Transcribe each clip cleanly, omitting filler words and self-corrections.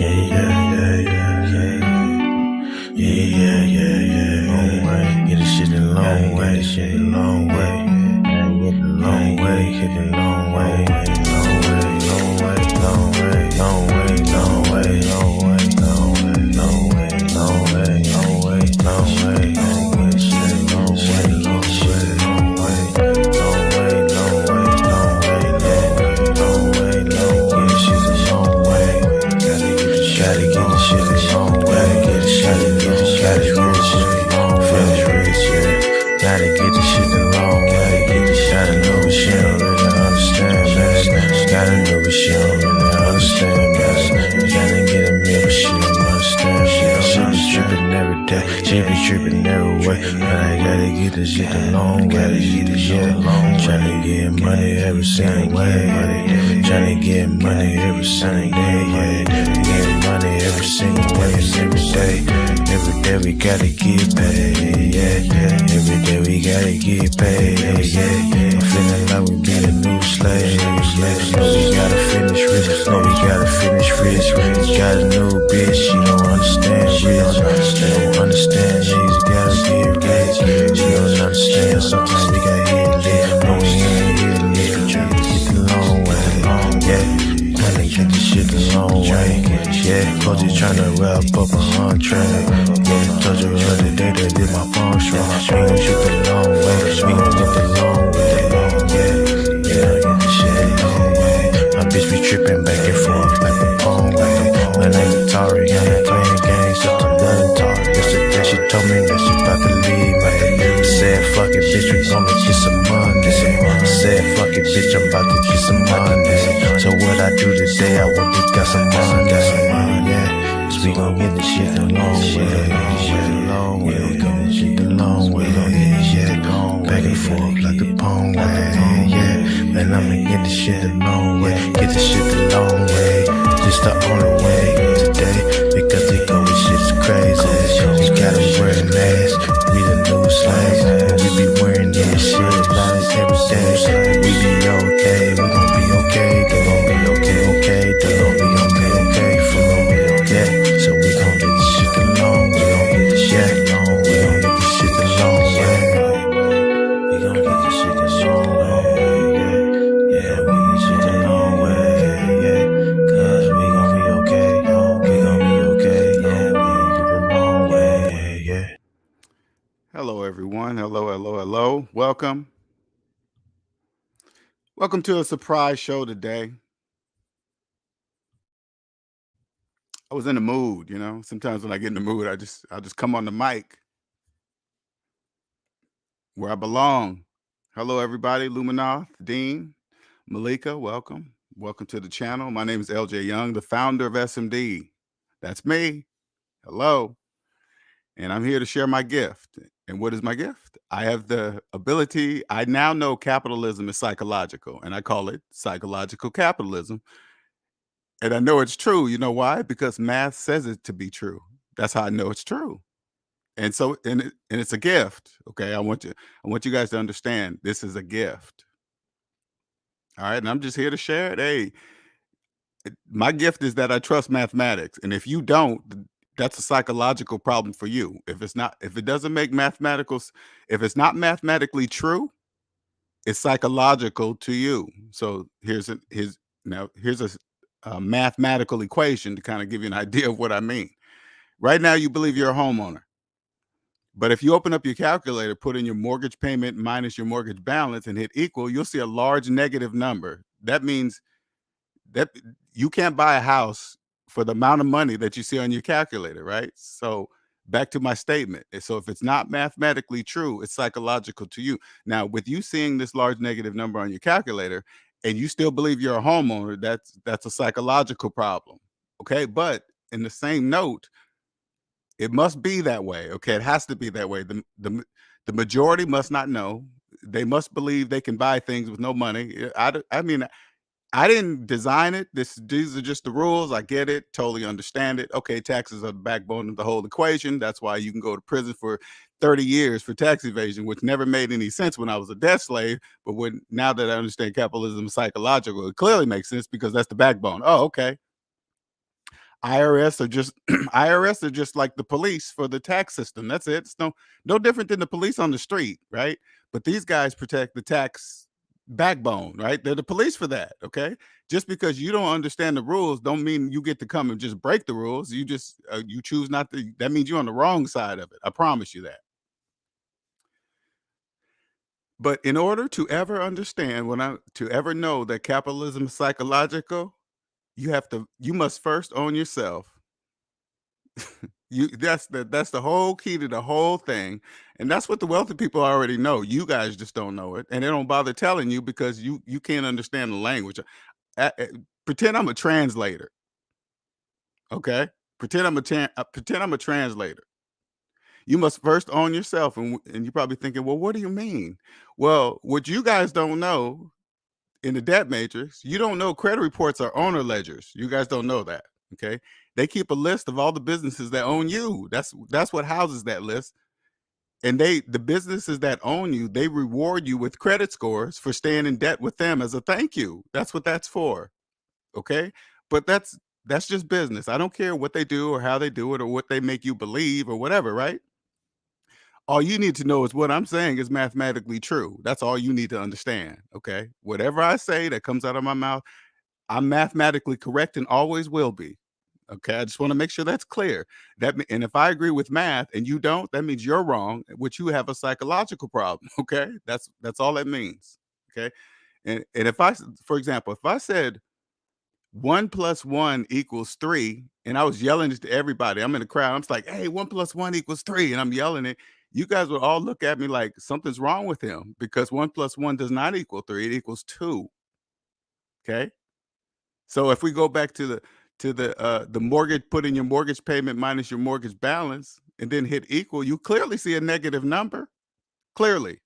Long way, get this shit a long way, shit a long way. Long way, hit it long way, long way, long way, long way, long way, long way, long way, long way, long way, long way, long way, long way, long way, shit long way, long shit long way, long way, long way, long way, long way, long way, shit a long way. Gotta get the shit a long way, get the shit a long way, gotta get the shit a long way, rich, yeah. Gotta get the shit a long way, get the shit a long way. She don't really understand, man. Gotta know what she don't really understand, man. Gotta get a meal, but she don't understand. She be tripping every day, she be tripping every way. But I gotta get this shit a long way, tryna get money every single way, tryna get money every single day, get money every single way, every day. Every day we gotta get paid, yeah. Every day we gotta get paid, yeah. I'm feeling like we be the new slaves. No, we gotta finish rich. No, we gotta finish rich. Got a new bitch, she don't understand rich. She don't understand niggas gotta get rich. She don't understand sometimes we gotta hit lit. No, we ain't hit lit. Tryna get the long way, yeah. Tryna get the shit the long way, yeah. Coach is tryna wrap up a entree, yeah. Told you the other day that did my palm strong. We gon' shoot the long way, we gon' get the long way, yeah. Yeah, get the shit the long way. My bitch be trippin' back and forth like a palm way. My name is Tari, I ain't playing games, just a little Tari. Yesterday she told me that she about to leave, man. Said fuck it, bitch, we gon' get some money. Said fuck it, bitch, I'm about to get some money. So what I do today, I went and got some money, yeah. Cause we gon' get this shit the long way, we gon' get shit the long way, yeah. Back and forth like a palm way, yeah. Man, I'ma get this shit the long way, get this shit the long way. Just the only way today, because they go with shit's crazy. We gotta wear a mask, we the new slaves, and we be wearing this shit like every day. We be okay, we gon' be okay, they gon' be okay, they gon' be okay for me, yeah. So we gon' get this shit the long way, we gon' get this shit the long way, we gon' get this shit the long way, we gon' get this shit the long way, yeah, we get shit the long way, yeah, cause we gon' be okay, we gon' be okay, yeah, we gon' get the long way, yeah. Hello, everyone. Hello. Welcome to a surprise show today. I was in the mood, you know. Sometimes when I get in the mood, I'll just come on the mic where I belong. Hello, everybody. Luminoth, Dean, Malika, welcome. Welcome to the channel. My name is LJ Young, the founder of SMD. That's me. Hello. And I'm here to share my gift. And what is my gift? I have the ability, I now know capitalism is psychological, and I call it psychological capitalism. And I know it's true. You know why? Because math says it to be true. That's how I know it's true. And so, and it's a gift. Okay. I want you guys to understand this is a gift. All right. And I'm just here to share it. Hey, my gift is that I trust mathematics. And if you don't, that's a psychological problem for you. If it's not mathematically true, it's psychological to you. So here's a mathematical equation to kind of give you an idea of what I mean. Right now, you believe you're a homeowner. But if you open up your calculator, put in your mortgage payment minus your mortgage balance and hit equal, you'll see a large negative number. That means that you can't buy a house for the amount of money that you see on your calculator, right? So back to my statement. So if it's not mathematically true, it's psychological to you. Now, with you seeing this large negative number on your calculator and you still believe you're a homeowner, that's a psychological problem. Okay. But in the same note, it must be that way. Okay. It has to be that way. The majority must not know. They must believe they can buy things with no money. I mean, I didn't design it. These are just the rules. I get it. Totally understand it. Okay, taxes are the backbone of the whole equation. That's why you can go to prison for 30 years for tax evasion, which never made any sense when I was a debt slave. But now that I understand capitalism is psychological, it clearly makes sense because that's the backbone. Oh, okay. IRS are just IRS are just like the police for the tax system. That's it. It's no different than the police on the street, right? But these guys protect the tax backbone, right? They're the police for that. Okay. Just because you don't understand the rules, don't mean you get to come and just break the rules. You just you choose not to. That means you're on the wrong side of it. I promise you that. But in order to ever understand to ever know that capitalism is psychological, you must first own yourself. That's the whole key to the whole thing, and that's what the wealthy people already know. You guys just don't know it, and they don't bother telling you because you can't understand the language. Pretend I'm a translator, okay? Pretend I'm a translator. You must first own yourself, and you're probably thinking, well, what do you mean? Well, what you guys don't know in the debt matrix, you don't know credit reports are owner ledgers. You guys don't know that. Okay. They keep a list of all the businesses that own you. That's what houses that list. And the businesses that own you, they reward you with credit scores for staying in debt with them as a thank you. That's what that's for. Okay. But that's just business. I don't care what they do or how they do it or what they make you believe or whatever, right? All you need to know is what I'm saying is mathematically true. That's all you need to understand. Okay. Whatever I say that comes out of my mouth, I'm mathematically correct and always will be. Okay, I just want to make sure that's clear. And if I agree with math and you don't, that means you're wrong, which you have a psychological problem. Okay, that's all that means. Okay, and if for example, if I said 1 plus 1 equals 3, and I was yelling it to everybody, I'm in the crowd, I'm just like, hey, 1 plus 1 equals 3, and I'm yelling it. You guys would all look at me like something's wrong with him because 1 plus 1 does not equal 3; it equals 2. Okay, so if we go back to the mortgage, put in your mortgage payment minus your mortgage balance, and then hit equal, you clearly see a negative number, clearly.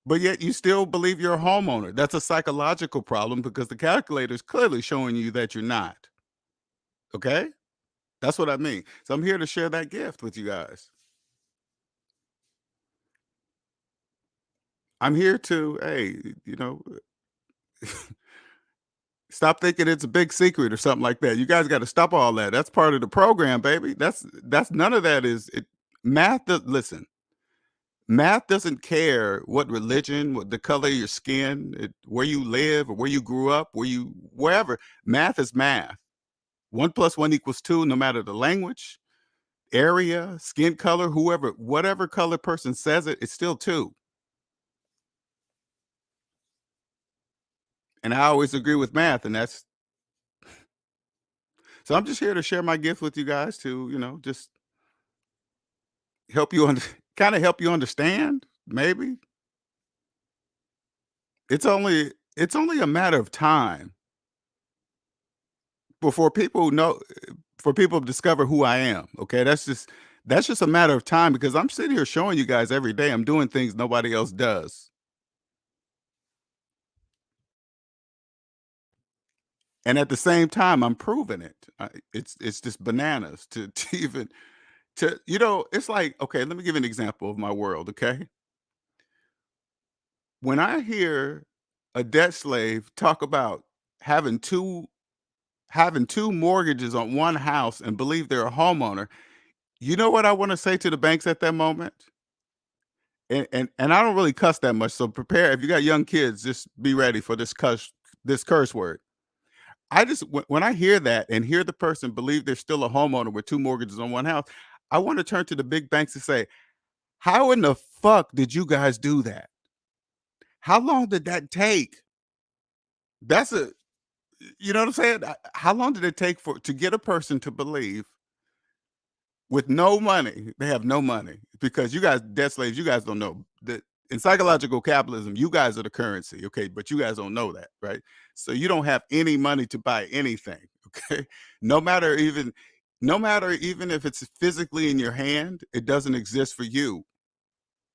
But yet you still believe you're a homeowner. That's a psychological problem because the calculator is clearly showing you that you're not. Okay? That's what I mean. So I'm here to share that gift with you guys. I'm here to, hey, stop thinking it's a big secret or something like that. You guys got to stop all that. That's part of the program, baby. That's none of that is it. Listen, math doesn't care what religion, what the color of your skin, where you live, or where you grew up, wherever. Math is math. 1 plus 1 equals 2, no matter the language, area, skin color, whatever color person says it, it's still 2. And I always agree with math, and that's so I'm just here to share my gift with you guys to, just help you kind of help you understand, maybe. It's only a matter of time before people know for people to discover who I am. Okay. That's just a matter of time because I'm sitting here showing you guys every day I'm doing things nobody else does. And at the same time, I'm proving it. It's just bananas to even it's like, okay, let me give you an example of my world. Okay. When I hear a debt slave talk about having two having two mortgages on one house and believe they're a homeowner, you know what I want to say to the banks at that moment? And I don't really cuss that much, so prepare. If you got young kids, just be ready for this curse word. When I hear that and hear the person believe they're still a homeowner with two mortgages on one house, I want to turn to the big banks and say, "How in the fuck did you guys do that? How long did that take?" That's a You know what I'm saying? How long did it take to get a person to believe with no money? They have no money because you guys, debt slaves, you guys don't know that in psychological capitalism, you guys are the currency, okay? But you guys don't know that, right? So you don't have any money to buy anything, okay? No matter even, no matter even if it's physically in your hand, it doesn't exist for you.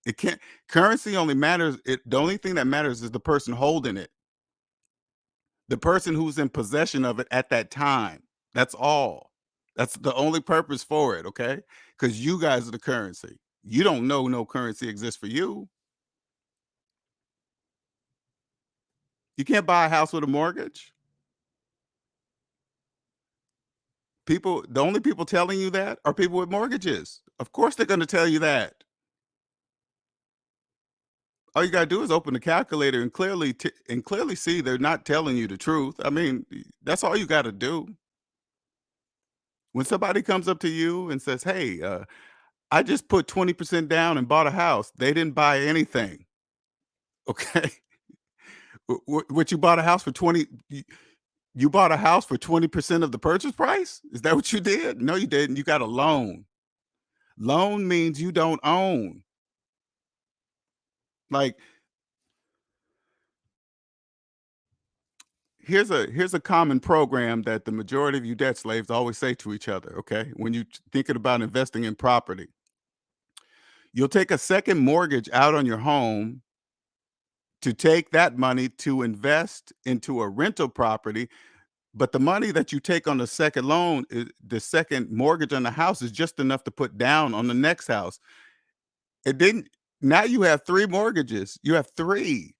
It can't. Currency only matters. The only thing that matters is the person holding it, the person who's in possession of it at that time. That's all. That's the only purpose for it, okay? Because you guys are the currency. You don't know no currency exists for you. You can't buy a house with a mortgage. The only people telling you that are people with mortgages. Of course, they're going to tell you that. All you gotta do is open the calculator and clearly see they're not telling you the truth. I mean, that's all you gotta do. When somebody comes up to you and says, "Hey, I just put 20% down and bought a house," they didn't buy anything. Okay, what you bought a house for 20? You bought a house for 20% of the purchase price? Is that what you did? No, you didn't. You got a loan. Loan means you don't own. Like, here's a common program that the majority of you debt slaves always say to each other, okay? When you thinking about investing in property, you'll take a second mortgage out on your home to take that money to invest into a rental property, but the money that you take on the second loan, the second mortgage on the house is just enough to put down on the next house. It didn't Now you have 3 mortgages. You have 3.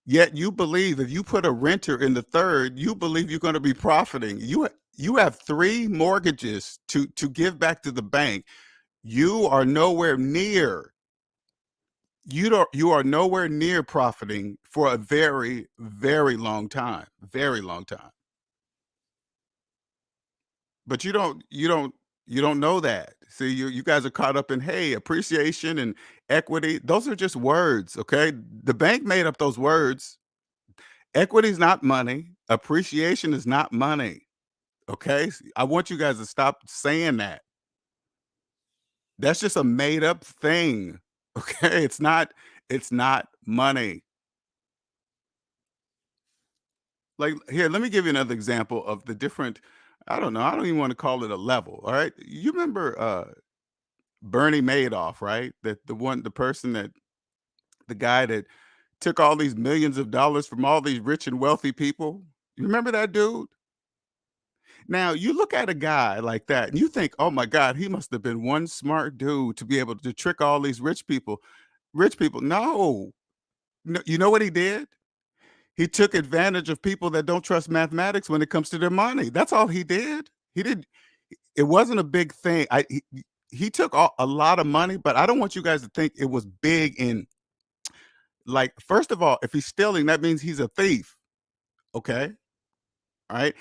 Yet you believe if you put a renter in the third, you believe you're gonna be profiting. You have 3 mortgages to give back to the bank. You are nowhere near you are nowhere near profiting for a very, very long time, very long time. But you don't know that. See, you guys are caught up in, hey, appreciation and equity. Those are just words, okay? The bank made up those words. Equity is not money. Appreciation is not money. Okay? I want you guys to stop saying that. That's just a made up thing. Okay? It's not money. Like, here, let me give you another example of the different. I don't know. I don't even want to call it a level. All right. You remember Bernie Madoff, right? The guy that took all these millions of dollars from all these rich and wealthy people. You remember that dude? Now, you look at a guy like that and you think, "Oh my god, he must have been one smart dude to be able to trick all these rich people." Rich people. No. No, you know what he did? He took advantage of people that don't trust mathematics when it comes to their money. That's all he did. He did It wasn't a big thing. He took a lot of money, but I don't want you guys to think it was big in, like, first of all, if he's stealing, that means he's a thief, okay? All right?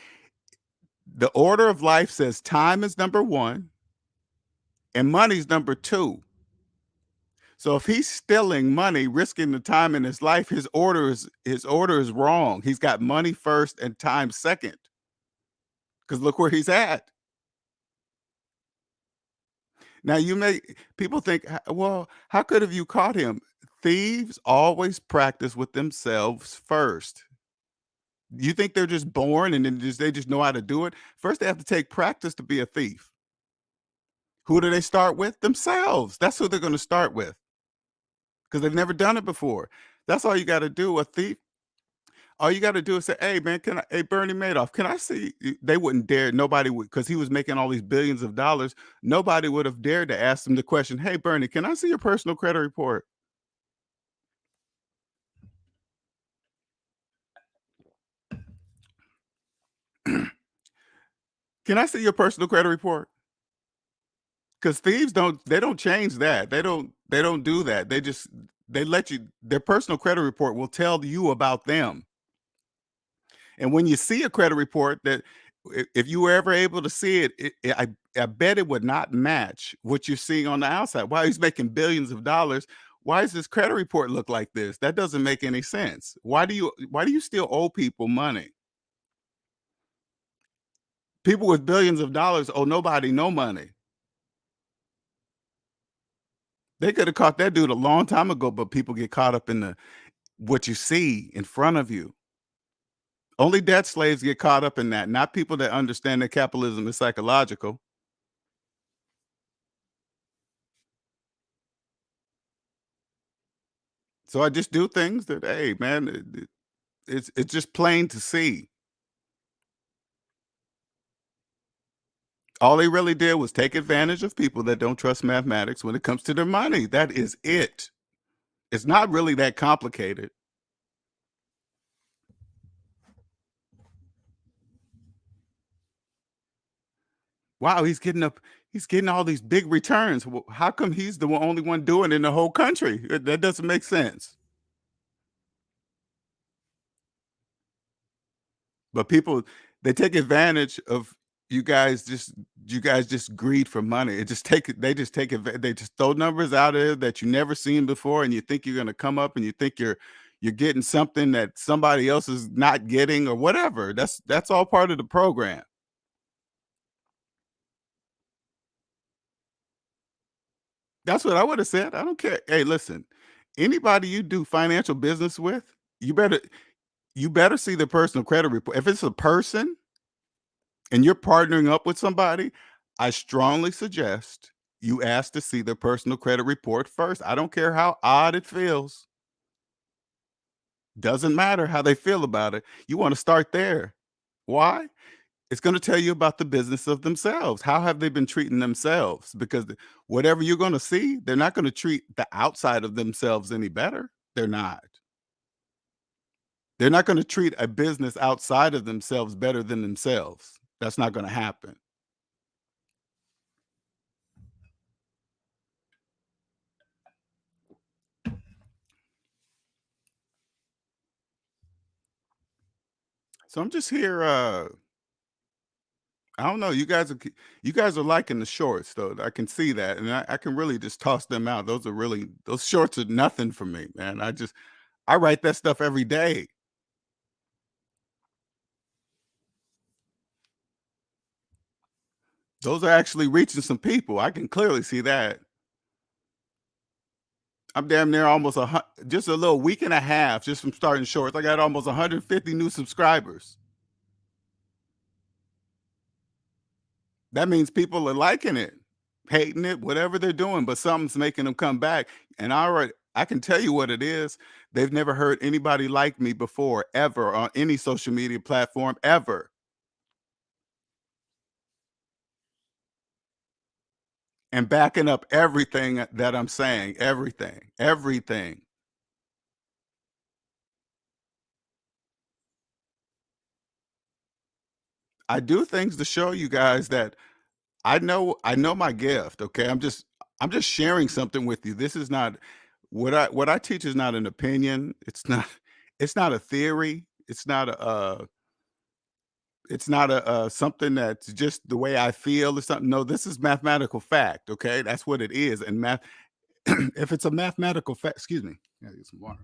The order of life says time is number 1 and money's number 2. So if he's stealing money, risking the time in his life, his order is wrong. He's got money first and time second. Because look where he's at. Now you may people think, well, how could have you caught him? Thieves always practice with themselves first. You think they're just born and then they just know how to do it? First, they have to take practice to be a thief. Who do they start with? Themselves. That's who they're going to start with because they've never done it before. That's all you got to do. A thief, all you got to do is say, "Hey, man, hey, Bernie Madoff, can I see?" They wouldn't dare. Nobody would, because he was making all these billions of dollars. Nobody would have dared to ask him the question, "Hey, Bernie, can I see your personal credit report? Can I see your personal credit report?" Because thieves don't change that. They don't do that. They let you. Their personal credit report will tell you about them. And when you see a credit report that, if you were ever able to see it, I bet it would not match what you're seeing on the outside. Wow, he's making billions of dollars. Why does this credit report look like this? That doesn't make any sense. Why do you still owe people money? People with billions of dollars owe nobody no money. They could have caught that dude a long time ago, but people get caught up in what you see in front of you. Only debt slaves get caught up in that, not people that understand that capitalism is psychological. So I just do things that, hey, man, it's just plain to see. All they really did was take advantage of people that don't trust mathematics when it comes to their money. That is it. It's not really that complicated. Wow, he's getting all these big returns. How come he's the only one doing it in the whole country? That doesn't make sense. But people, they take advantage of you guys just you guys just greed for money. They just take they just throw numbers out there that you never seen before, and you think you're gonna come up and you think you're getting something that somebody else is not getting or whatever. That's all part of the program. That's what I would have said. I don't care. Hey, listen, anybody you do financial business with, you better you better see the personal credit report. If it's a person and you're partnering up with somebody, I strongly suggest you ask to see their personal credit report first. I don't care how odd it feels. Doesn't matter how they feel about it. You want to start there. Why? It's going to tell you about the business of themselves. How have they been treating themselves? Because whatever you're going to see, they're not going to treat the outside of themselves any better. They're not. They're not going to treat a business outside of themselves better than themselves. That's not going to happen. So I'm just here. I don't know. You guys are liking the shorts though. I can see that, and I can really just toss them out. Those shorts are nothing for me, man. I write that stuff every day. Those are actually reaching some people. I can clearly see that. I'm damn near almost just a little week and a half just from starting shorts. I got almost 150 new subscribers. That means people are liking it, hating it, whatever they're doing, but something's making them come back. And I can tell you what it is. They've never heard anybody like me before, ever, on any social media platform, ever. And backing up everything that I'm saying, everything, everything. I do things to show you guys that I know my gift, okay? I'm just sharing something with you. This is not what I teach is not an opinion. It's not a theory. It's not something that's just the way I feel or something. No, this is mathematical fact, okay? That's what it is. And math if it's a mathematical fact, excuse me. I gotta get some water.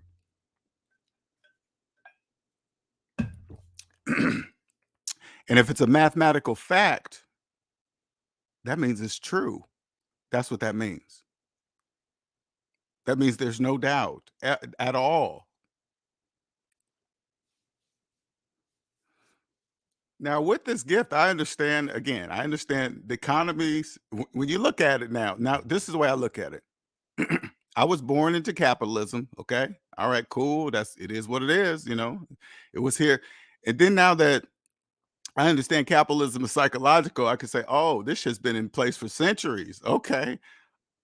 And if it's a mathematical fact, that means it's true. That's what that means. That means there's no doubt at all. Now, with this gift, I understand again, I understand the economies. When you look at it now, this is the way I look at it. I was born into capitalism. Okay. All right, cool. It is what it is. It was here. And then now that I understand capitalism is psychological, I can say, oh, this has been in place for centuries. Okay.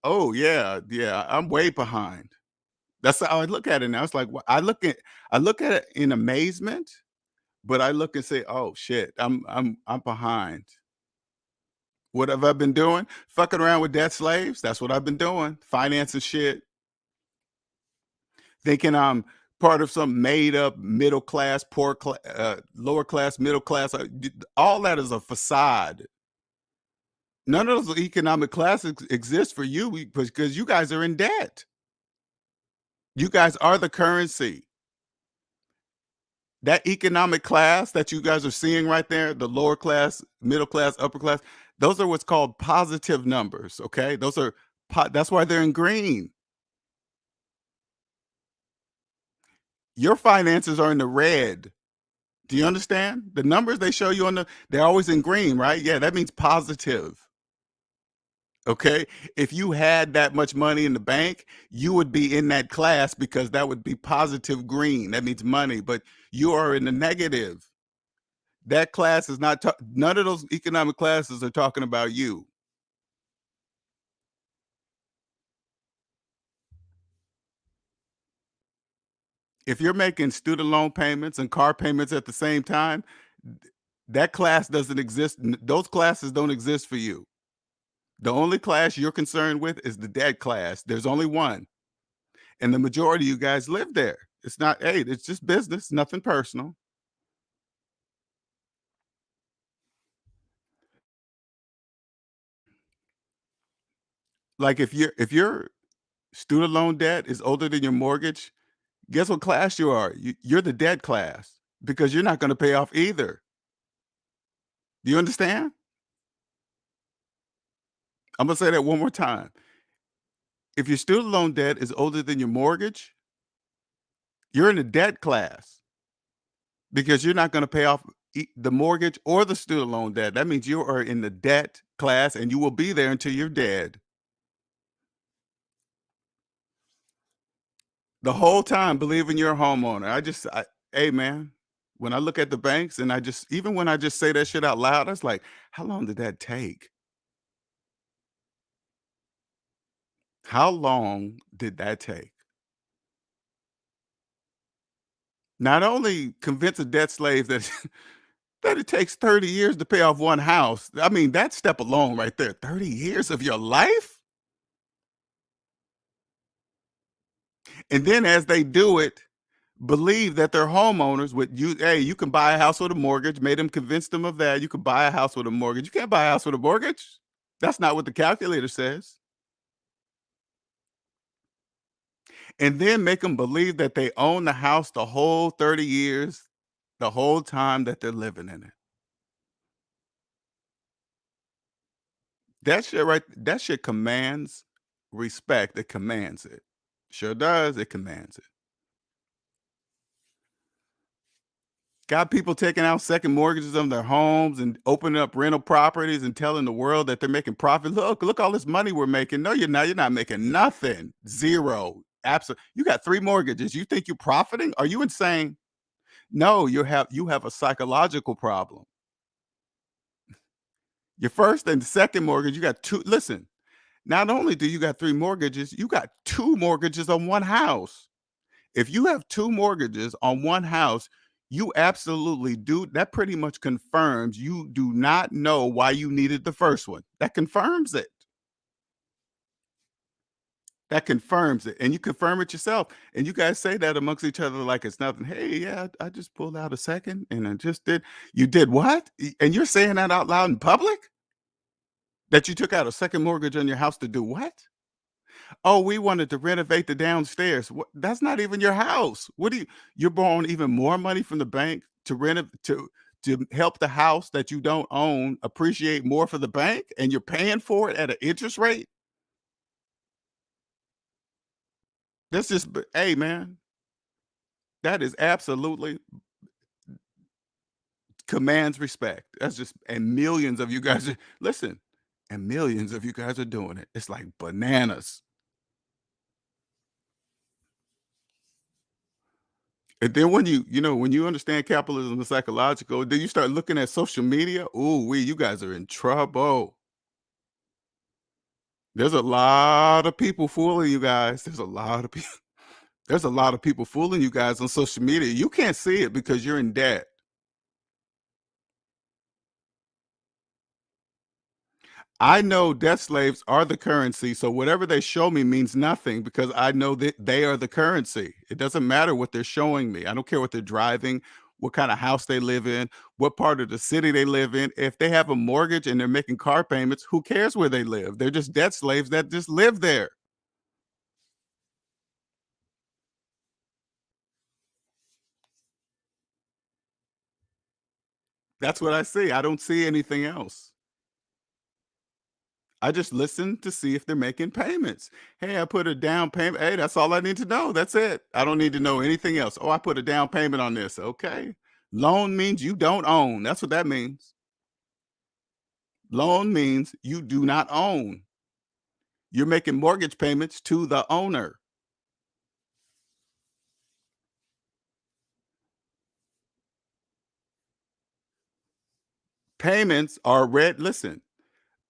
Oh, yeah. Yeah. I'm way behind. That's how I look at it now. It's like I look at it in amazement, but I look and say, "Oh shit, I'm behind." What have I been doing? Fucking around with debt slaves. That's what I've been doing. Financing shit, thinking I'm part of some made up middle class, lower class, middle class. All that is a facade. None of those economic classes exist for you because you guys are in debt. You guys are the currency. That economic class that you guys are seeing right there, the lower class, middle class, upper class, those are what's called positive numbers, okay? That's why they're in green. Your finances are in the red. Do you understand? The numbers they show you they're always in green, right? Yeah, that means positive. Okay. If you had that much money in the bank, you would be in that class because that would be positive green. That means money, but you are in the negative. That class is not none of those economic classes are talking about you. If you're making student loan payments and car payments at the same time, That class doesn't exist. Those classes don't exist for you. The only class you're concerned with is the debt class. There's only one. And the majority of you guys live there. It's not, hey, it's just business, nothing personal. Like if your student loan debt is older than your mortgage, guess what class you are? You're the debt class because you're not going to pay off either. Do you understand? I'm going to say that one more time. If your student loan debt is older than your mortgage, you're in the debt class because you're not going to pay off the mortgage or the student loan debt. That means you are in the debt class and you will be there until you're dead. The whole time believing you're a homeowner. Hey man, when I look at the banks and even when I just say that shit out loud, I was like, how long did that take? How long did that take? Not only convince a debt slave that that it takes 30 years to pay off one house. I mean, that step alone right there, 30 years of your life? And then as they do it, believe that they're homeowners with you. Hey, you can buy a house with a mortgage, made them convince them of that. You could buy a house with a mortgage. You can't buy a house with a mortgage. That's not what the calculator says. And then make them believe that they own the house the whole 30 years, the whole time that they're living in it. That shit commands respect. It commands it. Sure does. It commands it. Got people taking out second mortgages on their homes and opening up rental properties and telling the world that they're making profit. Look, all this money we're making. No, you're not. You're not making nothing. Zero. Absolutely. You got 3 mortgages. You think you're profiting? Are you insane? No, you have a psychological problem. Your first and second mortgage, you got 2. Listen, not only do you got 3 mortgages, you got 2 mortgages on one house. If you have 2 mortgages on one house, you absolutely do that pretty much confirms you do not know why you needed the first one. That confirms it. That confirms it. And you confirm it yourself. And you guys say that amongst each other like it's nothing. Hey, yeah, I just pulled out a second and I just did. You did what? And you're saying that out loud in public? That you took out a second mortgage on your house to do what? Oh, we wanted to renovate the downstairs. What, that's not even your house. What do you're borrowing even more money from the bank to to help the house that you don't own appreciate more for the bank and you're paying for it at an interest rate? That's just hey man, that is absolutely commands respect. That's just and millions of you guys are listen, and millions of you guys are doing it. It's like bananas. And then when when you understand capitalism and psychological, then you start looking at social media. Ooh, you guys are in trouble. There's a lot of people fooling you guys. There's a lot of people. There's a lot of people fooling you guys on social media. You can't see it because you're in debt. I know debt slaves are the currency, so whatever they show me means nothing because I know that they are the currency. It doesn't matter what they're showing me. I don't care what they're driving, what kind of house they live in, what part of the city they live in. If they have a mortgage and they're making car payments, who cares where they live? They're just debt slaves that just live there. That's what I see. I don't see anything else. I just listen to see if they're making payments. Hey, I put a down payment. Hey, that's all I need to know. That's it. I don't need to know anything else. Oh, I put a down payment on this. Okay. Loan means you don't own. That's what that means. Loan means you do not own. You're making mortgage payments to the owner. Payments are red. Listen,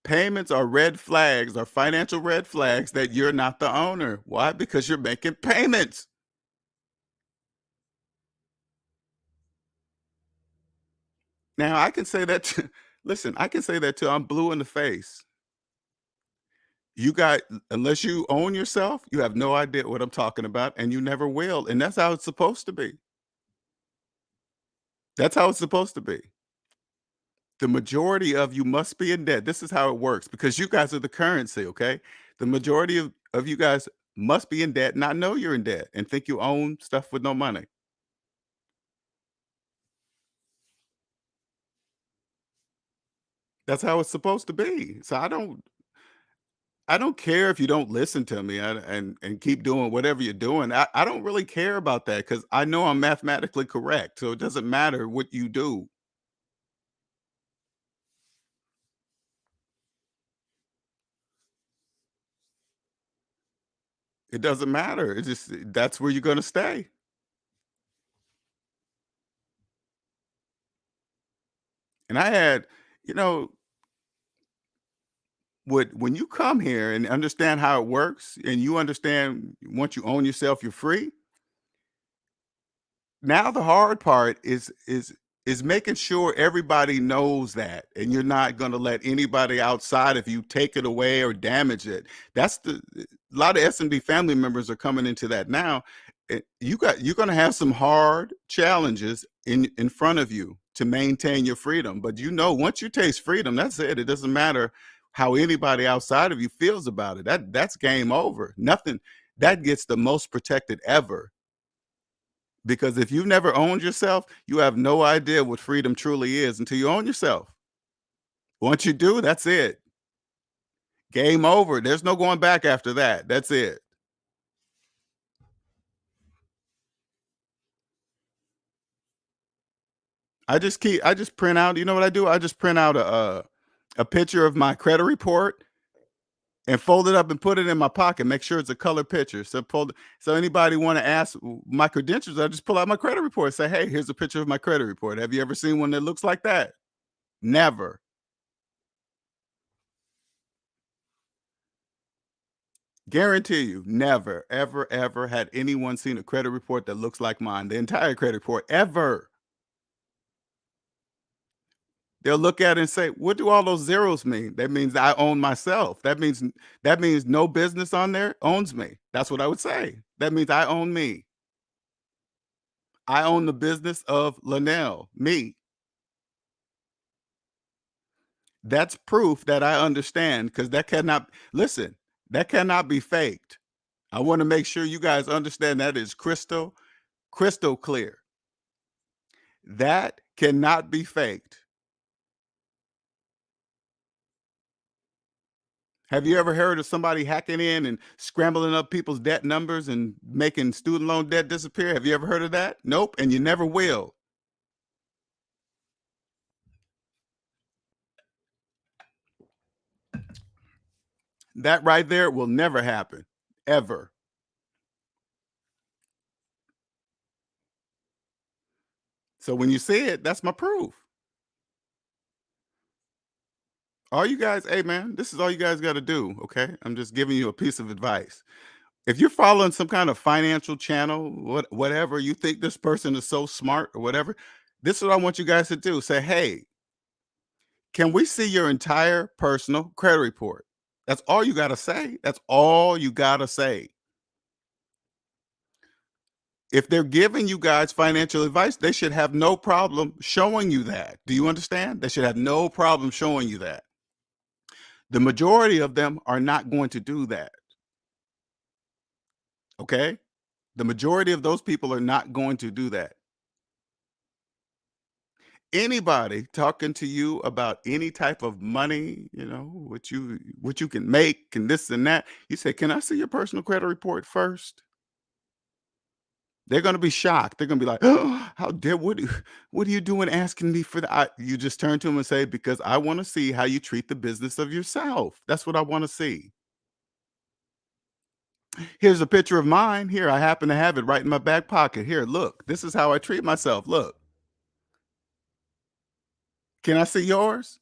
payments are red flags, are financial red flags that you're not the owner. Why? Because you're making payments. Now I can say that to listen, I can say that till I'm blue in the face. You got unless you own yourself, you have no idea what I'm talking about, and you never will, and that's how it's supposed to be. That's how it's supposed to be. The majority of you must be in debt. This is how it works because you guys are the currency, okay? The majority of you guys must be in debt, not know you're in debt, and think you own stuff with no money. That's how it's supposed to be. So I don't care if you don't listen to me and keep doing whatever you're doing. I don't really care about that because I know I'm mathematically correct. So it doesn't matter what you do. It doesn't matter. It's just that's where you're gonna stay. And I had, you know, when you come here and understand how it works, and you understand once you own yourself, you're free. Now the hard part is making sure everybody knows that, and you're not gonna let anybody outside of you take it away or damage it. That's the a lot of S&D family members are coming into that now. You're gonna have some hard challenges in front of you to maintain your freedom, but you know, once you taste freedom, that's it. It doesn't matter how anybody outside of you feels about it. That's game over. Nothing that gets the most protected ever. Because if you've never owned yourself, you have no idea what freedom truly is until you own yourself. Once you do, that's it. Game over. There's no going back after that. That's it. I just print out, you know what I do? I just print out a picture of my credit report and fold it up and put it in my pocket. Make sure it's a color picture. So anybody want to ask my credentials, I just pull out my credit report and say, "Hey, here's a picture of my credit report. Have you ever seen one that looks like that?" Never. Guarantee you, never, ever, ever had anyone seen a credit report that looks like mine, the entire credit report, ever. They'll look at it and say, "What do all those zeros mean?" That means I own myself. That means no business on there owns me. That's what I would say. That means I own me. I own the business of Linnell, me. That's proof that I understand because that cannot listen, that cannot be faked. I want to make sure you guys understand that is crystal clear. That cannot be faked. Have you ever heard of somebody hacking in and scrambling up people's debt numbers and making student loan debt disappear? Have you ever heard of that? Nope, and you never will. That right there will never happen, ever. So when you see it, that's my proof. All you guys, hey man, this is all you guys got to do, okay? I'm just giving you a piece of advice. If you're following some kind of financial channel, whatever, you think this person is so smart or whatever, this is what I want you guys to do. Say, "Hey, can we see your entire personal credit report?" That's all you gotta say. That's all you gotta say. If they're giving you guys financial advice, they should have no problem showing you that. Do you understand? They should have no problem showing you that. The majority of them are not going to do that. Okay? The majority of those people are not going to do that. Anybody talking to you about any type of money, what you can make and this and that, you say, "Can I see your personal credit report first?" They're gonna be shocked. They're gonna be like, "Oh, how dare what are you doing asking me for that?" You just turn to them and say, "Because I want to see how you treat the business of yourself. That's what I want to see. Here's a picture of mine. Here, I happen to have it right in my back pocket. Here, look. This is how I treat myself. Look. Can I see yours?"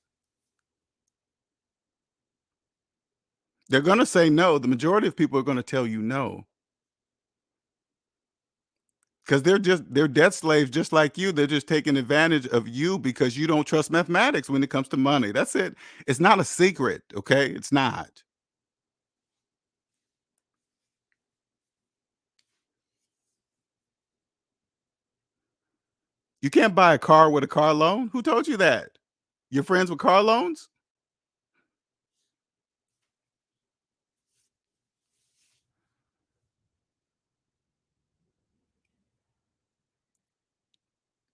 They're gonna say no. The majority of people are gonna tell you no. because they're debt slaves just like you. They're just taking advantage of you because you don't trust mathematics when it comes to money. That's it. It's not a secret, okay? It's not. You can't buy a car with a car loan. Who told you that? Your friends with car loans?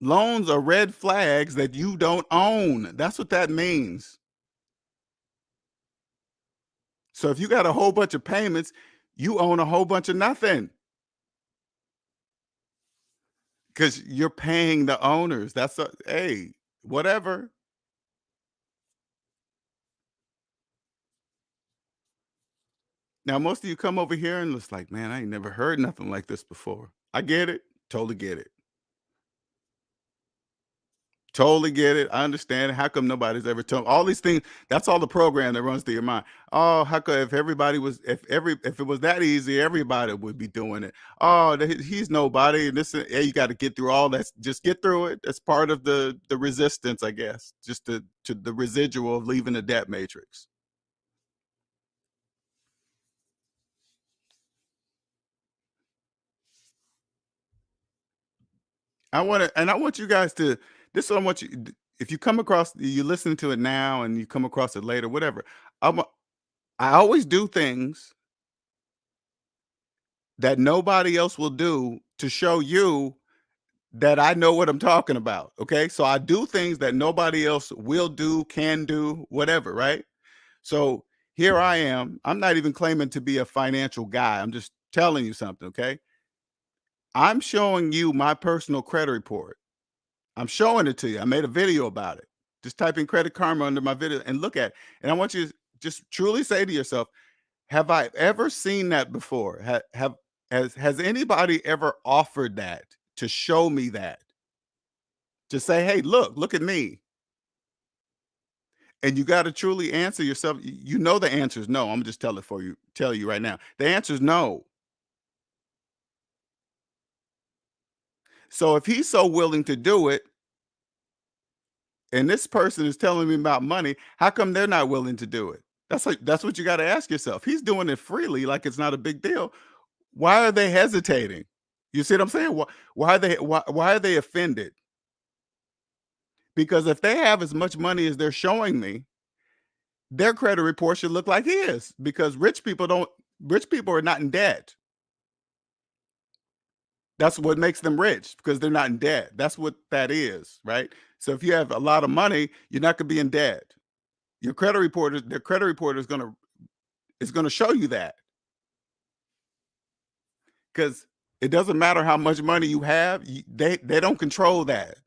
Loans are red flags that you don't own. That's what that means. So if you got a whole bunch of payments, you own a whole bunch of nothing because you're paying the owners. Hey, whatever. Now, most of you come over here and it's like, man, I ain't never heard nothing like this before. I get it. Totally get it. Totally get it. I understand. How come nobody's ever told all these things? That's all the program that runs through your mind. Oh, how come if everybody was if it was that easy, everybody would be doing it. Oh, he's nobody. And this yeah, you got to get through all that. Just get through it. That's part of the resistance, I guess. Just to the residual of leaving the debt matrix. I want you guys to this is what I want you if you come across you listen to it now and you come across it later, whatever. I'm I always do things that nobody else will do to show you that I know what I'm talking about. Okay. So I do things that nobody else will do, can do, whatever. Right. So here I am. I'm not even claiming to be a financial guy. I'm just telling you something. Okay. I'm showing you my personal credit report. I'm showing it to you. I made a video about it. Just type in Credit Karma under my video and look at it. And I want you to just truly say to yourself, have I ever seen that before? Has anybody ever offered that to show me that? To say, "Hey, look at me." And you gotta truly answer yourself. You know the answer is no. Imma just tell you right now. The answer is no. So if he's so willing to do it, and this person is telling me about money, how come they're not willing to do it? That's what you gotta ask yourself. He's doing it freely like it's not a big deal. Why are they hesitating? You see what I'm saying? Why are they offended? Because if they have as much money as they're showing me, their credit report should look like his because rich people are not in debt. That's what makes them rich because they're not in debt. That's what that is, right? So if you have a lot of money, you're not gonna be in debt. Their credit report is gonna show you that because it doesn't matter how much money you have, they don't control that.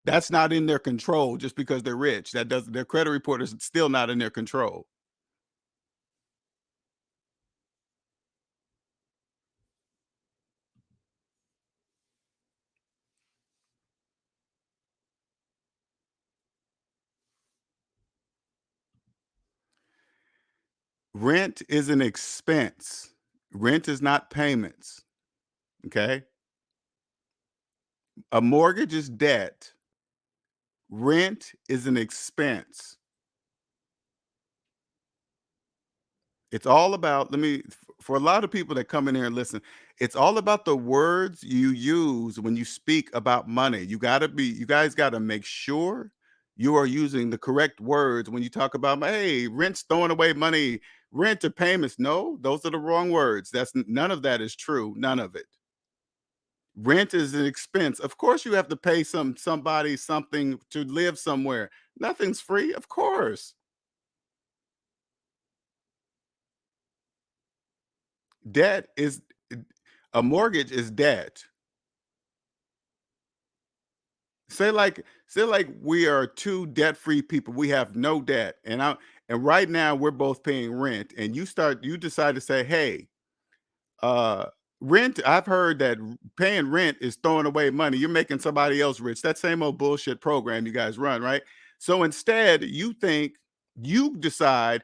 That's not in their control just because they're rich. That does Their credit report is still not in their control. Rent is an expense. Rent is not payments. Okay. A mortgage is debt. Rent is an expense. It's all about, for a lot of people that come in here and listen, it's all about the words you use when you speak about money. You guys got to make sure you are using the correct words when you talk about, hey, rent's throwing away money, rent or payments. No, those are the wrong words. None of that is true. None of it. Rent is an expense. Of course, you have to pay somebody something to live somewhere. Nothing's free, of course. Debt is a mortgage is debt. Say like we are two debt-free people. We have no debt. And right now we're both paying rent. And you decide to say, hey, uh rent, I've heard that paying rent is throwing away money. You're making somebody else rich. That same old bullshit program you guys run, right? So instead, you decide,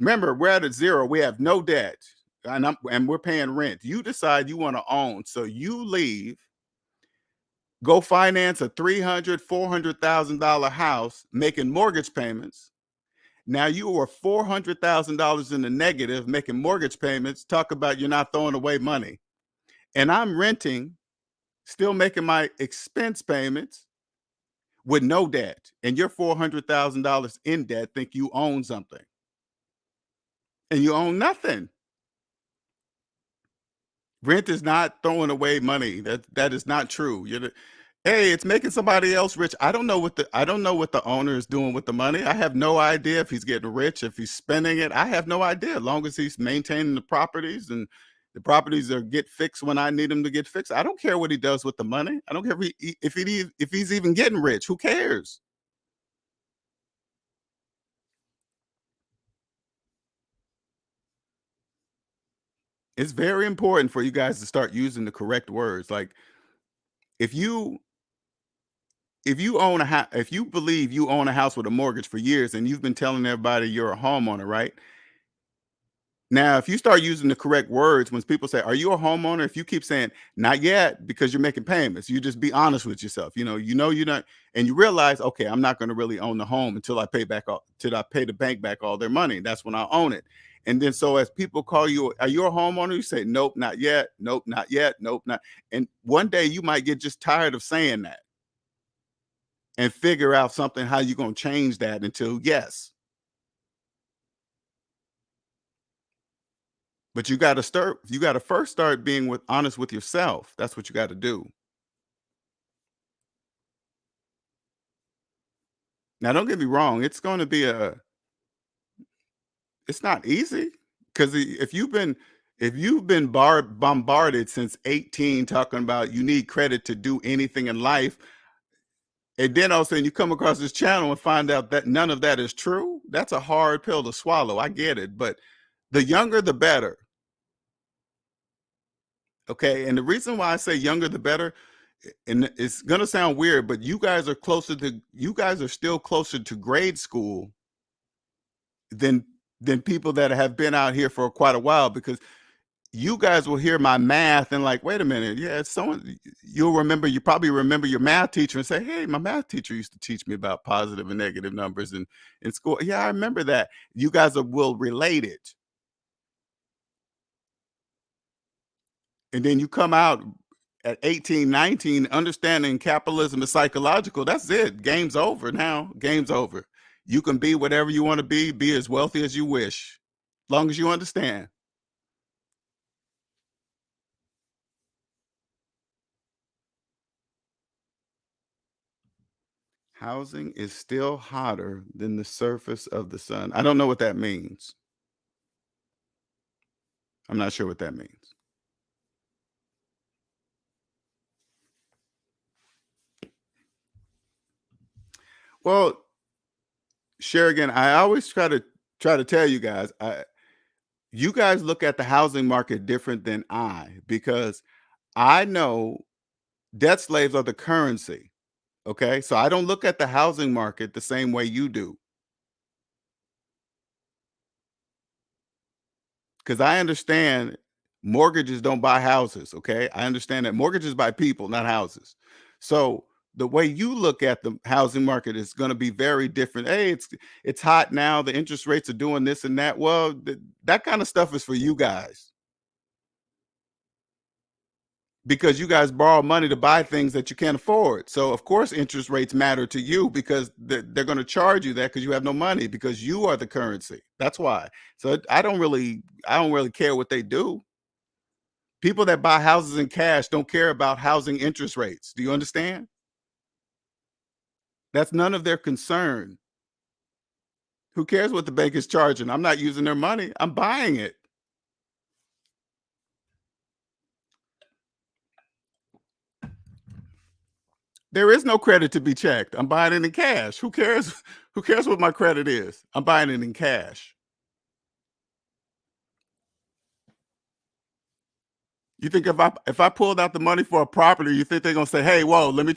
remember, we're at a zero. We have no debt. and we're paying rent. You decide you want to own, so you leave, go finance a $300,000-$400,000 house, making mortgage payments. Now you are $400,000 in the negative, making mortgage payments. Talk about you're not throwing away money. And I'm renting, still making my expense payments with no debt. And you're $400,000 in debt, think you own something. And you own nothing. Rent is not throwing away money. That is not true. Hey, it's making somebody else rich. I don't know what the owner is doing with the money. I have no idea if he's getting rich, if he's spending it. I have no idea. As long as he's maintaining the properties and the properties are get fixed when I need them to get fixed. I don't care what he does with the money. I don't care if he's even getting rich. Who cares? It's very important for you guys to start using the correct words. Like if you if you believe you own a house with a mortgage for years and you've been telling everybody you're a homeowner, right? Now, if you start using the correct words, when people say, "Are you a homeowner?" If you keep saying, "Not yet," because you're making payments, you just be honest with yourself. You're not, and you realize, okay, I'm not going to really own the home till I pay the bank back all their money. That's when I own it. And then, so as people call you, "Are you a homeowner?" You say, "Nope, not yet. Nope, not yet. Nope, not." And one day you might get just tired of saying that and figure out something how you're going to change that into yes. But you got to first start being honest with yourself. That's what you got to do. Now, don't get me wrong, it's not easy because if you've been bombarded since 18 talking about you need credit to do anything in life, and then all of a sudden you come across this channel and find out that none of that is true, that's a hard pill to swallow. I get it, but the younger the better. Okay. And the reason why I say younger the better, and it's gonna sound weird, but you guys are still closer to grade school than people that have been out here for quite a while, because you guys will hear my math and like, wait a minute, yeah, it's someone you probably remember your math teacher and say, hey, my math teacher used to teach me about positive and negative numbers in school. Yeah, I remember that. You guys will relate it. And then you come out at 18, 19, understanding capitalism is psychological. That's it. Game's over now. Game's over. You can be whatever you want to be as wealthy as you wish, long as you understand. Housing is still hotter than the surface of the sun. I don't know what that means. I'm not sure what that means. Well, share again. I always try to tell you guys, you guys look at the housing market different than I, because I know debt slaves are the currency. Okay. So I don't look at the housing market the same way you do, because I understand mortgages don't buy houses. Okay. I understand that mortgages buy people, not houses. So the way you look at the housing market is going to be very different. Hey, it's hot now. The interest rates are doing this and that. Well, that kind of stuff is for you guys, because you guys borrow money to buy things that you can't afford. So of course interest rates matter to you, because they're going to charge you that because you have no money, because you are the currency. That's why. So I don't really care what they do. People that buy houses in cash don't care about housing interest rates. Do you understand? That's none of their concern. Who cares what the bank is charging? I'm not using their money. I'm buying it. There is no credit to be checked. I'm buying it in cash. Who cares? Who cares what my credit is? I'm buying it in cash. You think if I pulled out the money for a property, you think they're gonna say, "Hey, whoa, let me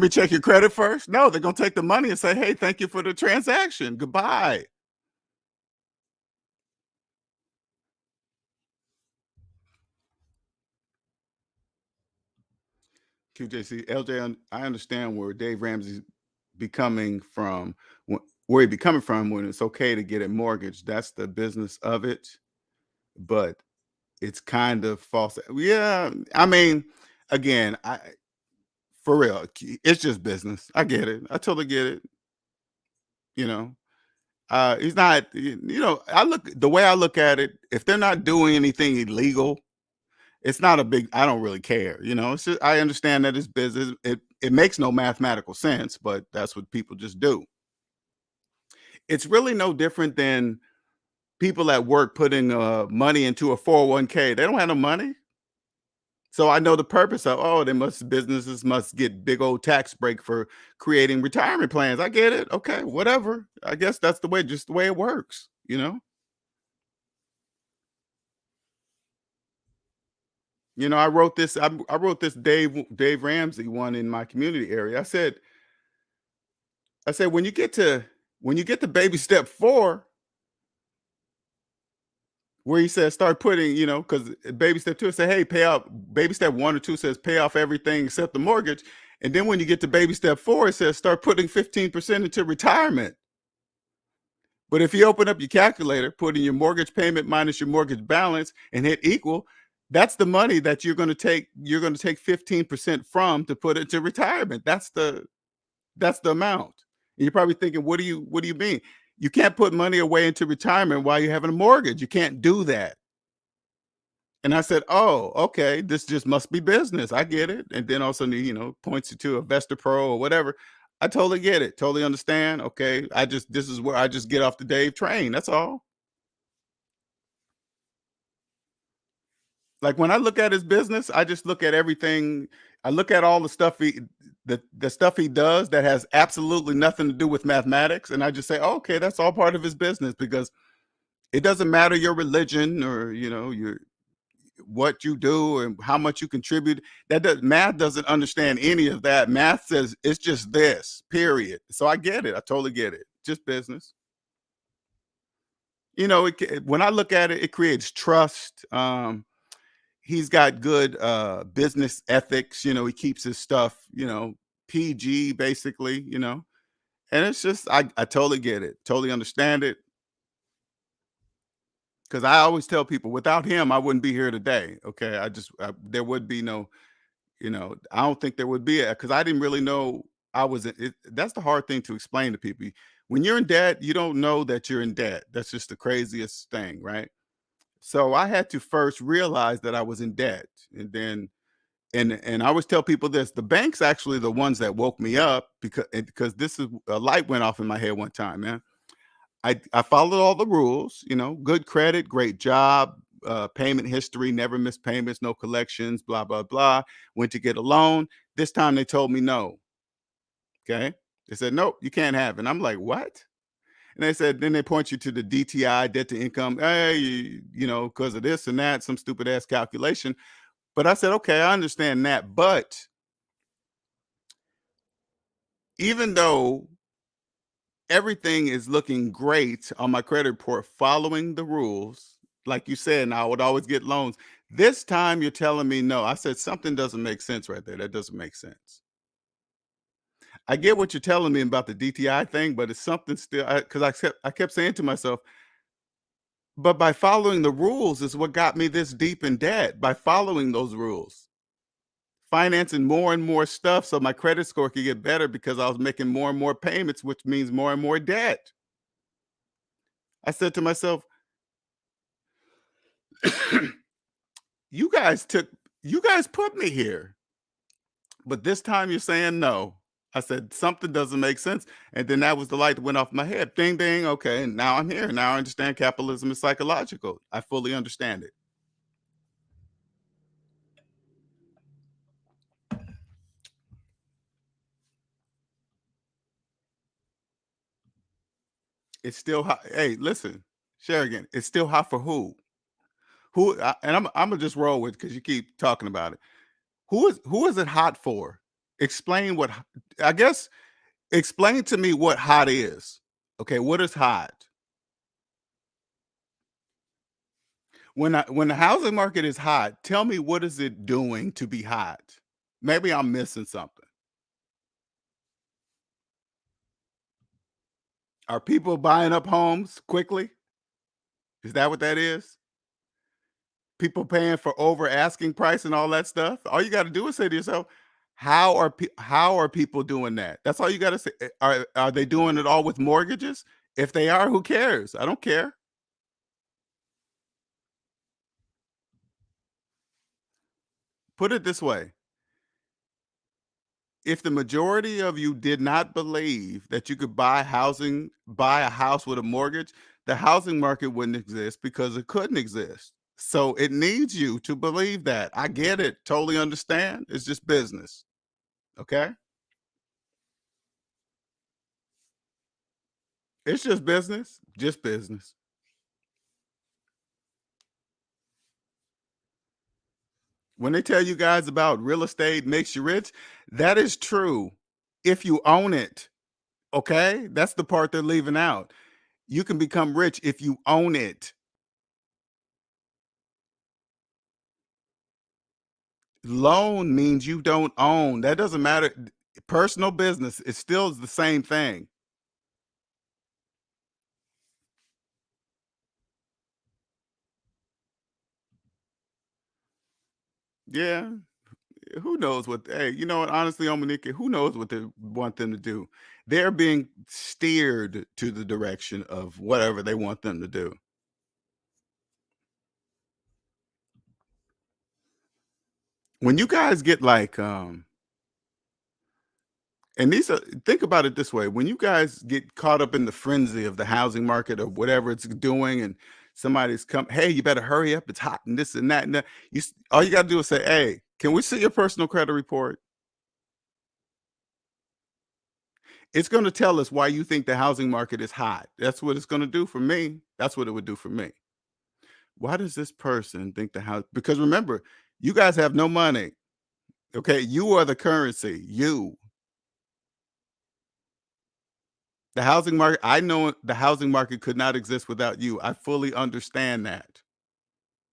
check your credit first"? No, they're gonna take the money and say, "Hey, thank you for the transaction. Goodbye." QJC, LJ, I understand where Dave Ramsey's becoming from, where he becoming from when it's okay to get a mortgage. That's the business of it, but it's kind of false. Yeah, I mean, again, I for real, it's just business. I get it. I totally get it. You know, he's not. I look the way I look at it. If they're not doing anything illegal, it's not a big. I don't really care. It's just, I understand that it's business. It makes no mathematical sense, but that's what people just do. It's really no different than people at work putting money into a 401k. They don't have no money. So I know the purpose of, oh, businesses must get big old tax break for creating retirement plans. I get it. Okay, whatever. I guess that's just the way it works. I wrote this Dave Ramsey one in my community area. I said when you get to baby step 4, where he says start putting, because baby step 2 say, hey, pay off. Baby step 1 or 2 says pay off everything except the mortgage. And then when you get to baby step 4, it says start putting 15% into retirement. But if you open up your calculator, put in your mortgage payment minus your mortgage balance and hit equal, that's the money that you're going to take. You're going to take 15% from to put into retirement. That's the amount. And you're probably thinking, what do you mean? You can't put money away into retirement while you're having a mortgage. You can't do that. And I said, oh, okay, this just must be business. I get it. And then also, points you to a Vesta Pro or whatever. I totally get it. Totally understand. Okay. This is where I just get off the Dave train. That's all. Like when I look at his business, I just look at everything. I look at all the stuff he does that has absolutely nothing to do with mathematics. And I just say, oh, okay, that's all part of his business because it doesn't matter your religion or, your what you do and how much you contribute. Math doesn't understand any of that. Math says it's just this, period. So I get it. I totally get it. Just business. When I look at it, it creates trust. He's got good business ethics. He keeps his stuff, PG basically. And it's just I totally get it. Totally understand it. Because I always tell people, without him, I wouldn't be here today. Okay, there would be no, I don't think there would be because I didn't really know I was in it. That's the hard thing to explain to people. When you're in debt, you don't know that you're in debt. That's just the craziest thing, right? So I had to first realize that I was in debt, and then and I always tell people this: the bank's actually the ones that woke me up because this is a light went off in my head one time, man. I followed all the rules, good credit, great job, payment history, never missed payments, no collections, blah, blah, blah. Went to get a loan. This time they told me no. Okay. They said, nope, you can't have it. And I'm like, what? And they said, then they point you to the DTI, debt to income. Hey, because of this and that, some stupid ass calculation. But I said, okay, I understand that. But even though everything is looking great on my credit report following the rules. Like you said, and I would always get loans. This time you're telling me no. I said something doesn't make sense right there. That doesn't make sense. I get what you're telling me about the DTI thing, but it's something still because I kept saying to myself, but by following the rules is what got me this deep in debt. By following those rules, financing more and more stuff so my credit score could get better because I was making more and more payments, which means more and more debt. I said to myself, you guys put me here, but this time you're saying no. I said something doesn't make sense, and then that was the light that went off my head. Ding ding. Okay, and now I'm here. Now I understand capitalism is psychological. I fully understand it. It's still hot. Hey, listen, share again. It's still hot for who? And I'm gonna just roll with because you keep talking about it. Who is it hot for? Explain what. I guess explain to me what hot is. Okay, what is hot? When the housing market is hot, tell me what is it doing to be hot? Maybe I'm missing something. Are people buying up homes quickly? Is that what that is? People paying for over asking price and all that stuff? All you gotta do is say to yourself, how are people doing that? That's all you gotta say. Are they doing it all with mortgages? If they are, who cares? I don't care. Put it this way, if the majority of you did not believe that you could buy a house with a mortgage, the housing market wouldn't exist because it couldn't exist. So it needs you to believe that. I get it. Totally understand. It's just business. Okay? It's just business. Just business. When they tell you guys about real estate makes you rich, that is true if you own it. Okay? That's the part they're leaving out. You can become rich if you own it. Loan means you don't own. That doesn't matter. Personal business, it still is the same thing. Yeah. Who knows what hey, you know what? Honestly, Omanike, who knows what they want them to do? They're being steered to the direction of whatever they want them to do. When you guys get like and these are think about it this way, when you guys get caught up in the frenzy of the housing market or whatever it's doing and somebody's come, hey, you better hurry up, it's hot and this and that and that. All you got to do is say, hey, can we see your personal credit report? It's going to tell us why you think the housing market is hot. That's what it's going to do for me. That's what it would do for me. Why does this person think the house? Because remember, you guys have no money. Okay, you are the currency. The housing market, I know the housing market could not exist without you. I fully understand that.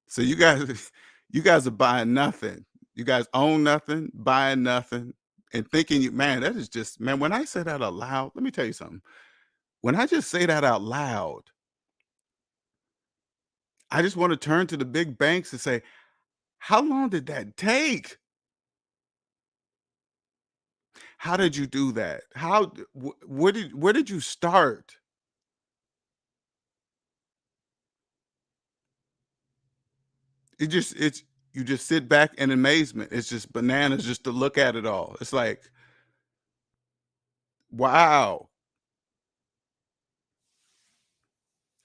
So you guys you guys are buying nothing. You guys own nothing, buying nothing, and thinking you man, that is just man, when I say that out loud, let me tell you something. When I just say that out loud, I just want to turn to the big banks and say, "How long did that take? How did you do that? Where did you start?" It's you just sit back in amazement. It's just bananas just to look at it all. It's like, wow.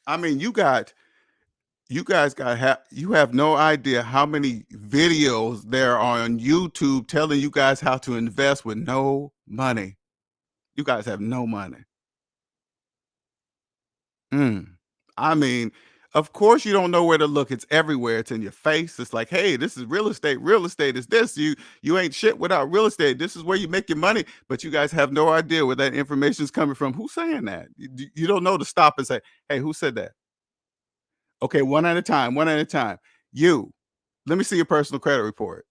I mean, you guys you have no idea how many videos there are on YouTube telling you guys how to invest with no money. You guys have no money. Mm. I mean, of course you don't know where to look. It's everywhere. It's in your face. It's like, hey, this is real estate. Real estate is this. You ain't shit without real estate. This is where you make your money. But you guys have no idea where that information is coming from. Who's saying that? You don't know to stop and say, hey, who said that? Okay, one at a time. One at a time. You. Let me see your personal credit report.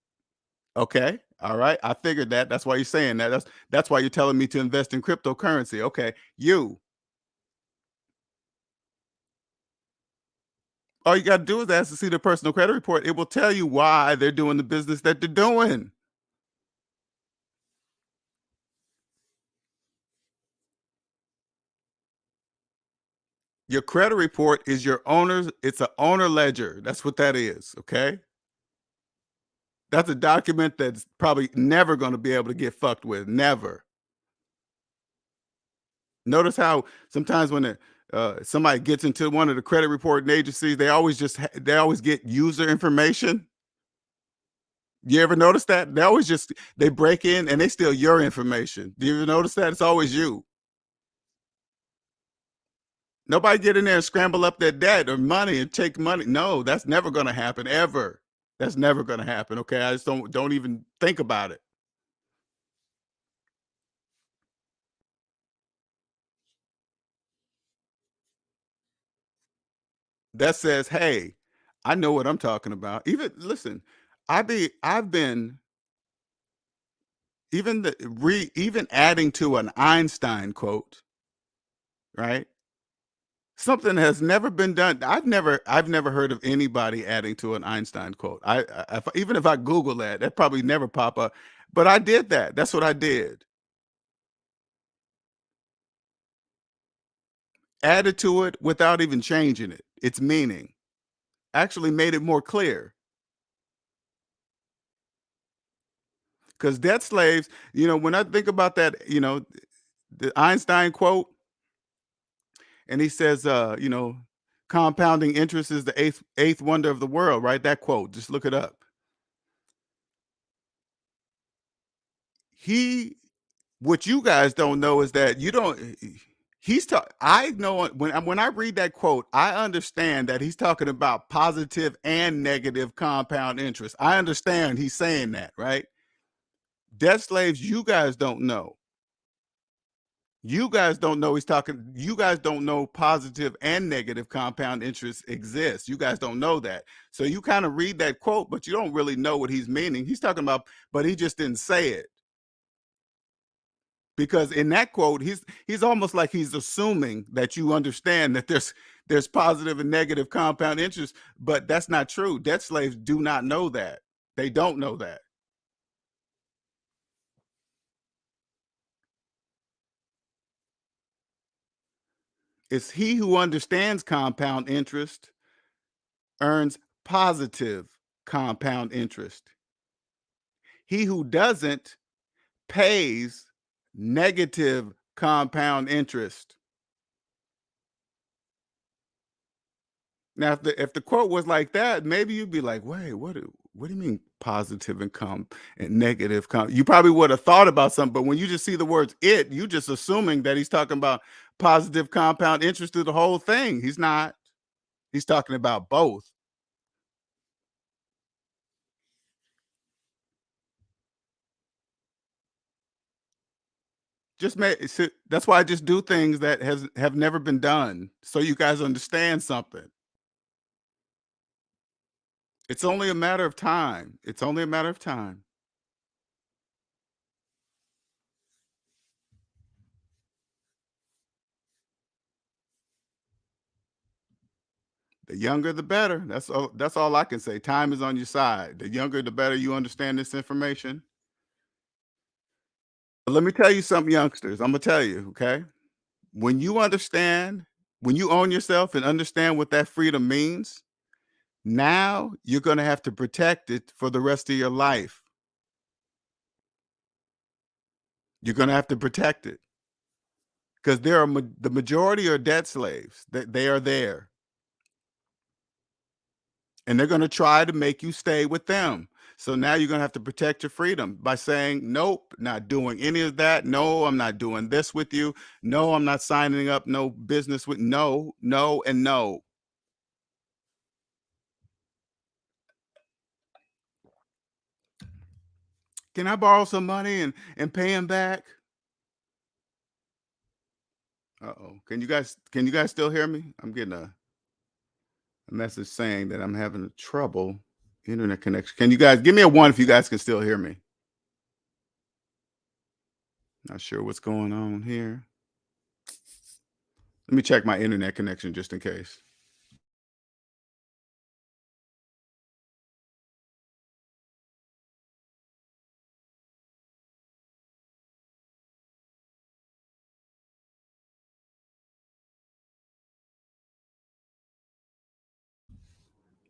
Okay. All right. I figured that. That's why you're saying that. That's why you're telling me to invest in cryptocurrency. Okay. You. All you gotta do is ask to see their personal credit report. It will tell you why they're doing the business that they're doing. Your credit report is your owner's it's an owner ledger. That's what that is, okay? That's a document that's probably never gonna be able to get fucked with, never. Notice how sometimes when somebody gets into one of the credit reporting agencies, they always get user information. You ever notice that? They break in and they steal your information. Do you ever notice that? It's always you. Nobody get in there and scramble up their debt or money and take money. No, that's never going to happen ever. That's never going to happen. Okay, I just don't even think about it. That says, hey, I know what I'm talking about. Even listen, I've been even adding to an Einstein quote, right? Something has never been done. I've never heard of anybody adding to an Einstein quote. Even if I Google that, that probably never pop up. But I did that. That's what I did. Added to it without even changing it. Its meaning. Actually made it more clear. Because debt slaves, when I think about that, the Einstein quote, and he says, compounding interest is the eighth wonder of the world, right? That quote, just look it up. He What you guys don't know is that you don't he's talk I know when I read that quote, I understand that he's talking about positive and negative compound interest. I understand he's saying that, right? Debt slaves, you guys don't know. You guys don't know you guys don't know positive and negative compound interest exists. You guys don't know that. So you kind of read that quote, but you don't really know what he's meaning. He's talking about, but he just didn't say it. Because in that quote, he's almost like he's assuming that you understand that there's positive and negative compound interest, but that's not true. Debt slaves do not know that. They don't know that. It's he who understands compound interest earns positive compound interest. He who doesn't pays negative compound interest. Now, if the quote was like that, maybe you'd be like, "Wait, what do you mean positive income and negative com?" You probably would have thought about something, but when you just see the words "it," you just assuming that he's talking about positive compound interest through the whole thing. He's not. He's talking about both. That's why I just do things that have never been done, so you guys understand something. It's only a matter of time. It's only a matter of time. The younger, the better. That's all I can say. Time is on your side. The younger, the better you understand this information. But let me tell you something, youngsters. I'm gonna tell you, okay? When you understand, when you own yourself and understand what that freedom means, now you're gonna have to protect it for the rest of your life. You're gonna have to protect it because the majority are debt slaves. They are there, and they're gonna try to make you stay with them. So now you're gonna have to protect your freedom by saying, "Nope, not doing any of that. No, I'm not doing this with you. No, I'm not signing up no business with no, no, and no." Can I borrow some money and pay him back? Uh-oh. Can you guys still hear me? I'm getting a message saying that I'm having trouble internet connection. Can you guys give me a one if you guys can still hear me? Not sure what's going on here. Let me check my internet connection just in case.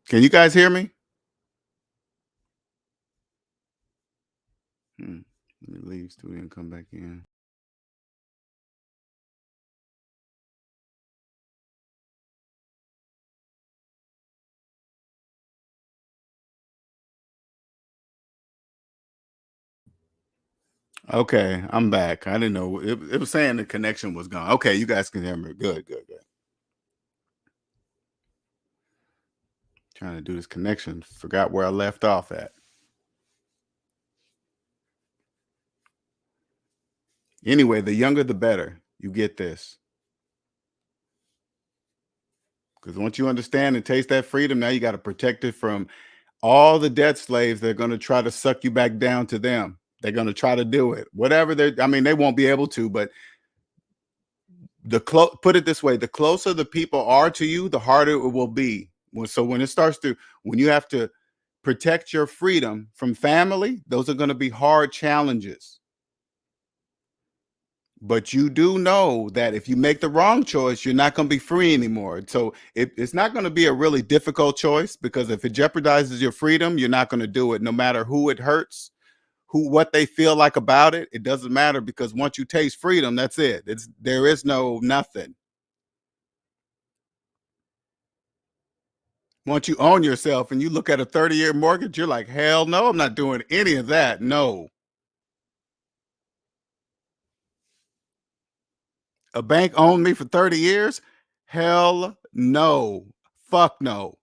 Can you guys hear me? Hmm. Let me leave studio and come back in. Okay, I'm back. I didn't know it was saying the connection was gone. Okay, you guys can hear me. Good, good, good. Trying to do this connection. Forgot where I left off at. Anyway, the younger the better. You get this. Because once you understand and taste that freedom, now you got to protect it from all the debt slaves that are going to try to suck you back down to them. They're going to try to do it. Whatever I mean, they won't be able to, but put it this way, the closer the people are to you, the harder it will be. So when you have to protect your freedom from family, those are going to be hard challenges. But you do know that if you make the wrong choice, you're not going to be free anymore. So it's not going to be a really difficult choice, because if it jeopardizes your freedom, you're not going to do it, no matter who it hurts, what they feel like about it. It doesn't matter, because once you taste freedom, that's it. There is no nothing. Once you own yourself and you look at a 30-year mortgage, you're like, hell no, I'm not doing any of that. No. A bank owned me for 30 years? Hell no. Fuck no.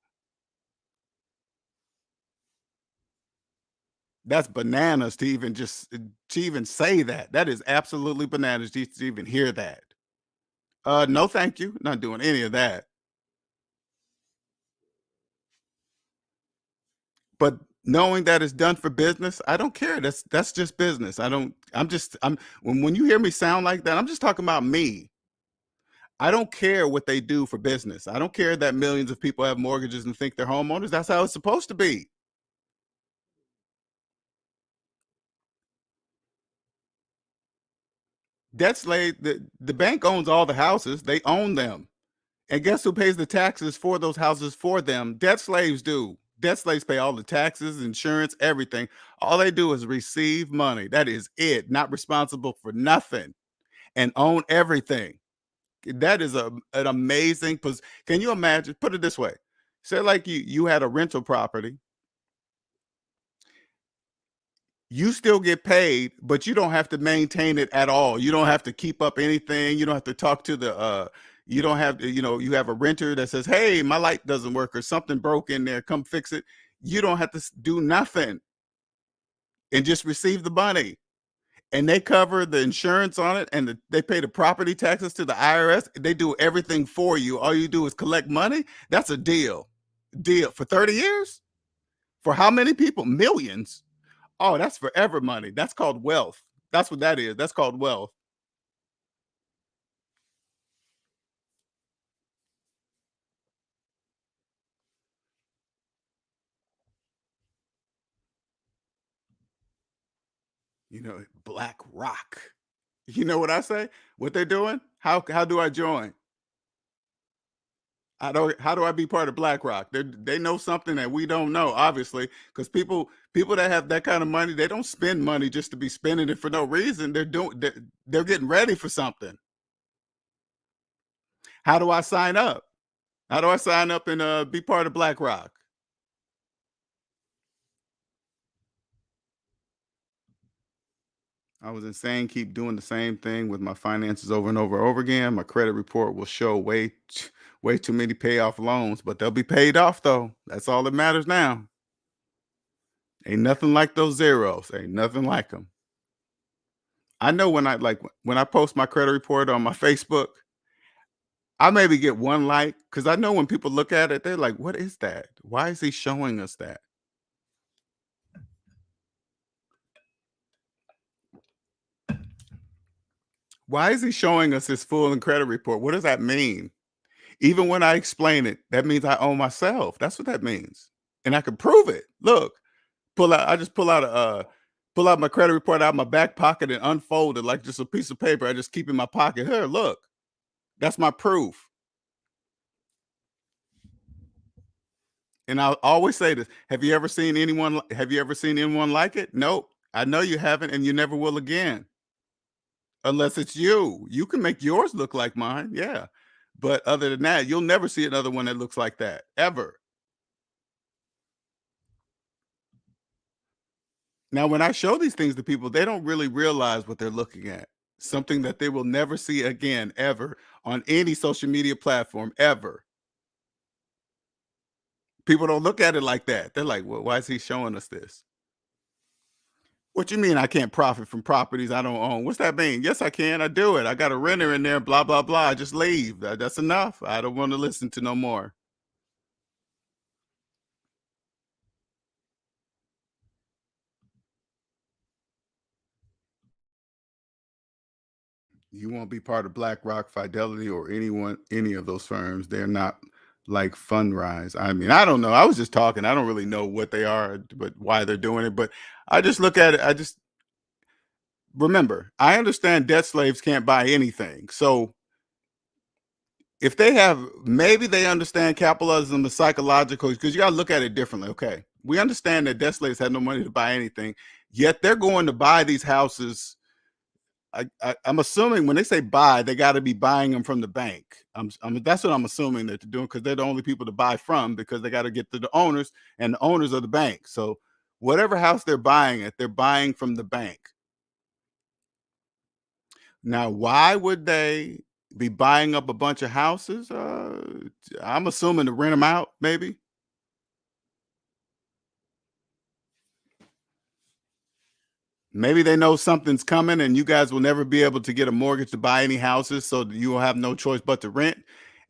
That's bananas to even say that. That is absolutely bananas to even hear that. No, thank you. Not doing any of that. But knowing that it's done for business, I don't care. That's just business. I don't. I'm when you hear me sound like that, I'm just talking about me. I don't care what they do for business. I don't care that millions of people have mortgages and think they're homeowners. That's how it's supposed to be. Debt slave. The bank owns all the houses. They own them. And guess who pays the taxes for those houses for them? Debt slaves do. Debt slaves pay all the taxes, insurance, everything. All they do is receive money. That is it. Not responsible for nothing, and own everything. That is an amazing position. Can you imagine? Put it this way. Say like you had a rental property. You still get paid, but you don't have to maintain it at all. You don't have to keep up anything. You don't have to talk to you don't have to, you have a renter that says, hey, my light doesn't work or something broke in there, come fix it. You don't have to do nothing and just receive the money. And they cover the insurance on it, and they pay the property taxes to the IRS. They do everything for you. All you do is collect money. That's a deal. Deal for 30 years? For how many people? Millions. Oh, that's forever money. That's called wealth. That's what that is. That's called wealth. Black Rock. You know what I say? What they're doing? How do I join? How do I be part of BlackRock? They know something that we don't know, obviously, because people that have that kind of money, they don't spend money just to be spending it for no reason. They're getting ready for something. How do I sign up? How do I sign up and be part of BlackRock? I was insane. Keep doing the same thing with my finances over and over and over again. My credit report will show way too many payoff loans, but they'll be paid off though. That's all that matters now. Ain't nothing like those zeros. Ain't nothing like them. I know when I post my credit report on my Facebook, I maybe get one like, because I know when people look at it, they're like, "What is that? Why is he showing us that? Why is he showing us his full and credit report? What does that mean?" Even when I explain it, that means I owe myself. That's what that means. And I can prove it. Look, I just pull out my credit report out of my back pocket and unfold it like just a piece of paper. I just keep in my pocket. Here, look. That's my proof. And I always say this. Have you ever seen anyone like it? Nope. I know you haven't, and you never will again. Unless it's you. You can make yours look like mine. Yeah. But other than that, you'll never see another one that looks like that ever. Now, when I show these things to people, they don't really realize what they're looking at. Something that they will never see again, ever, on any social media platform, ever. People don't look at it like that. They're like, well, why is he showing us this? What you mean I can't profit from properties I don't own? What's that mean? Yes, I can. I do it. I got a renter in there, blah, blah, blah. I just leave. That's enough. I don't want to listen to no more. You won't be part of BlackRock, Fidelity, or any of those firms. They're not like Fundrise. I mean, I don't know. I was just talking. I don't really know what they are, but why they're doing it. But I just look at it. I just remember, I understand debt slaves can't buy anything. So if they have, maybe they understand capitalism is psychological because you got to look at it differently. Okay. We understand that debt slaves had no money to buy anything, yet they're going to buy these houses. I'm assuming when they say buy, they got to be buying them from the bank. That's what I'm assuming that they're doing because they're the only people to buy from because they got to get to the owners and the owners of the bank. So whatever house they're buying it, they're buying from the bank. Now, why would they be buying up a bunch of houses? I'm assuming to rent them out, maybe. Maybe they know something's coming and you guys will never be able to get a mortgage to buy any houses, so you will have no choice but to rent.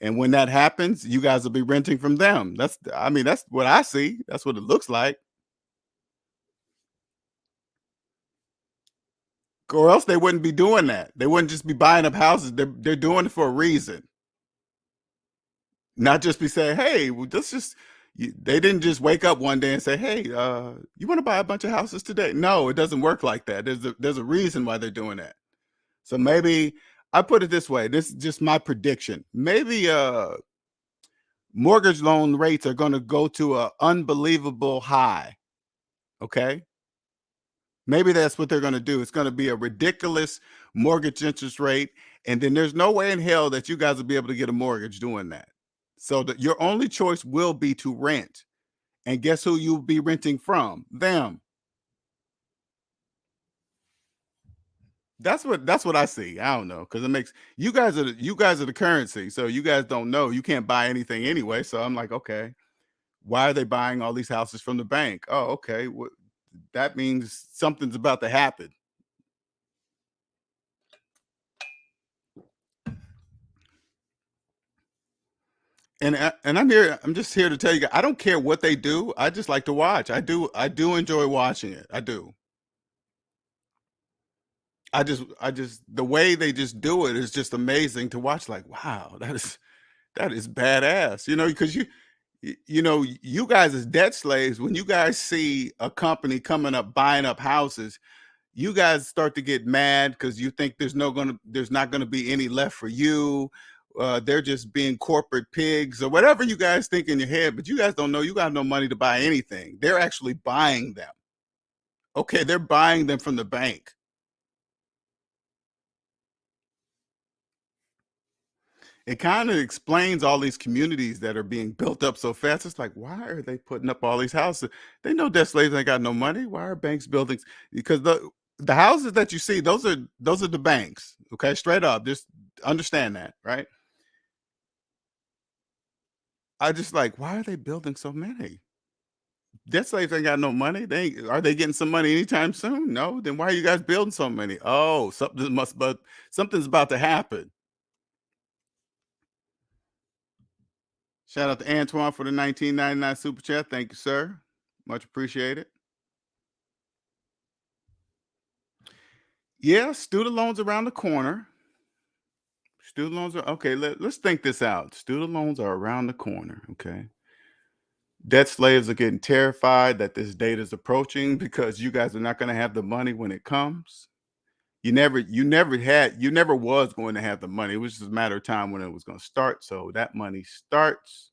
And when that happens, you guys will be renting from them. I mean, that's what I see. That's what it looks like. Or else they wouldn't be doing that. They wouldn't just be buying up houses. They're doing it for a reason. Not just be saying, "Hey, well, this just." They didn't just wake up one day and say, "Hey, you want to buy a bunch of houses today?" No, it doesn't work like that. There's a reason why they're doing that. So maybe I put it this way. This is just my prediction. Maybe mortgage loan rates are going to go to an unbelievable high. Okay, maybe that's what they're going to do. It's going to be a ridiculous mortgage interest rate, and then there's no way in hell that you guys will be able to get a mortgage doing that. So that your only choice will be to rent. And guess who you'll be renting from? Them. That's what I see. I don't know because it makes you guys are the currency, so you guys don't know. You can't buy anything anyway. So I'm like, okay, why are they buying all these houses from the bank? Oh, okay, that means something's about to happen. And I'm here. I'm just here to tell you, I don't care what they do. I just like to watch. I do enjoy watching it. I do. I just the way they just do it is just amazing to watch. Like, wow, that is badass. Because you guys as debt slaves, when you guys see a company coming up buying up houses, you guys start to get mad because you think there's not gonna be any left for you. They're just being corporate pigs or whatever you guys think in your head, but you guys don't know you got no money to buy anything. They're actually buying them. Okay, they're buying them from the bank. It kind of explains all these communities that are being built up so fast. It's like, why are they putting up all these houses? They know debt slaves ain't got no money. Why are banks building? Because the houses that you see, those are the banks. Okay, straight up, just understand that, right? I just like, why are they building so many? Debt slaves ain't got no money. Are they getting some money anytime soon? No. Then why are you guys building so many? Oh, something's about to happen. Shout out to Antoine for the 1999 super chat. Thank you, sir. Much appreciated. Yeah, student loans around the corner. Student loans are okay. Let's think this out. Student loans are around the corner. Okay. Debt slaves are getting terrified that this date is approaching because you guys are not going to have the money when it comes. You never was going to have the money. It was just a matter of time when it was going to start. So that money starts.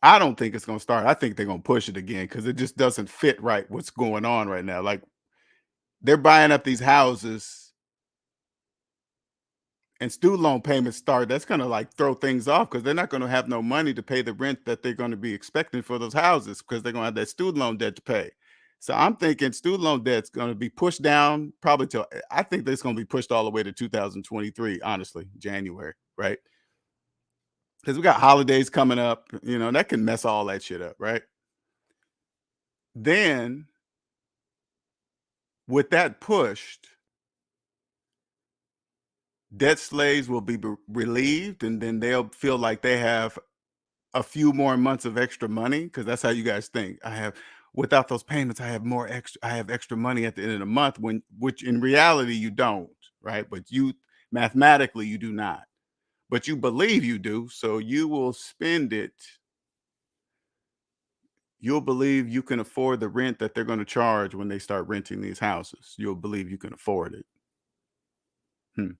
I don't think it's going to start. I think they're going to push it again because it just doesn't fit right what's going on right now. Like they're buying up these houses and student loan payments start. That's going to like throw things off because they're not going to have no money to pay the rent that they're going to be expecting for those houses because they're going to have that student loan debt to pay. So I'm thinking student loan debt's going to be pushed down probably till I think that's going to be pushed all the way to 2023, honestly, January, right? Because we got holidays coming up, that can mess all that shit up, right? Then with that pushed, debt slaves will be relieved and then they'll feel like they have a few more months of extra money because that's how you guys think. Without those payments, I have extra money at the end of the month which in reality you don't. right? But you mathematically you do not. But you believe you do, so you will spend it. You'll believe you can afford the rent that they're going to charge when they start renting these houses. You'll believe you can afford it. Hmm.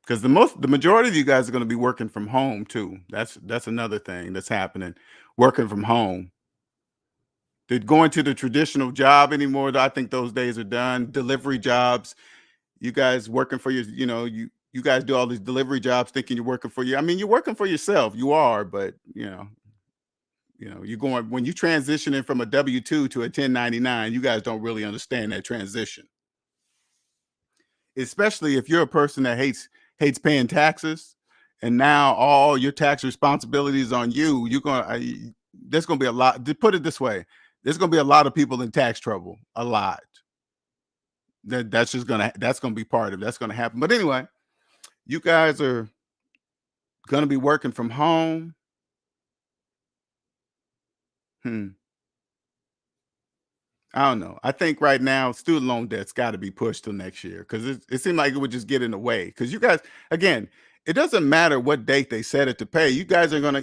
Because the majority of you guys are going to be working from home too. That's another thing that's happening. Working from home. They're going to the traditional job anymore. I think those days are done. Delivery jobs. You guys working for your, you guys do all these delivery jobs thinking you're working for you. I mean, you're working for yourself. You are, but you're going when you transitioning from a W-2 to a 1099, you guys don't really understand that transition. Especially if you're a person that hates paying taxes, and now all your tax responsibilities on you. There's going to be a lot. To put it this way, there's going to be a lot of people in tax trouble. A lot. That's gonna be part of it. That's gonna happen. But anyway, you guys are gonna be working from home. Hmm. I don't know. I think right now student loan debt's got to be pushed till next year because it seemed like it would just get in the way. Because you guys, again, it doesn't matter what date they set it to pay. You guys are not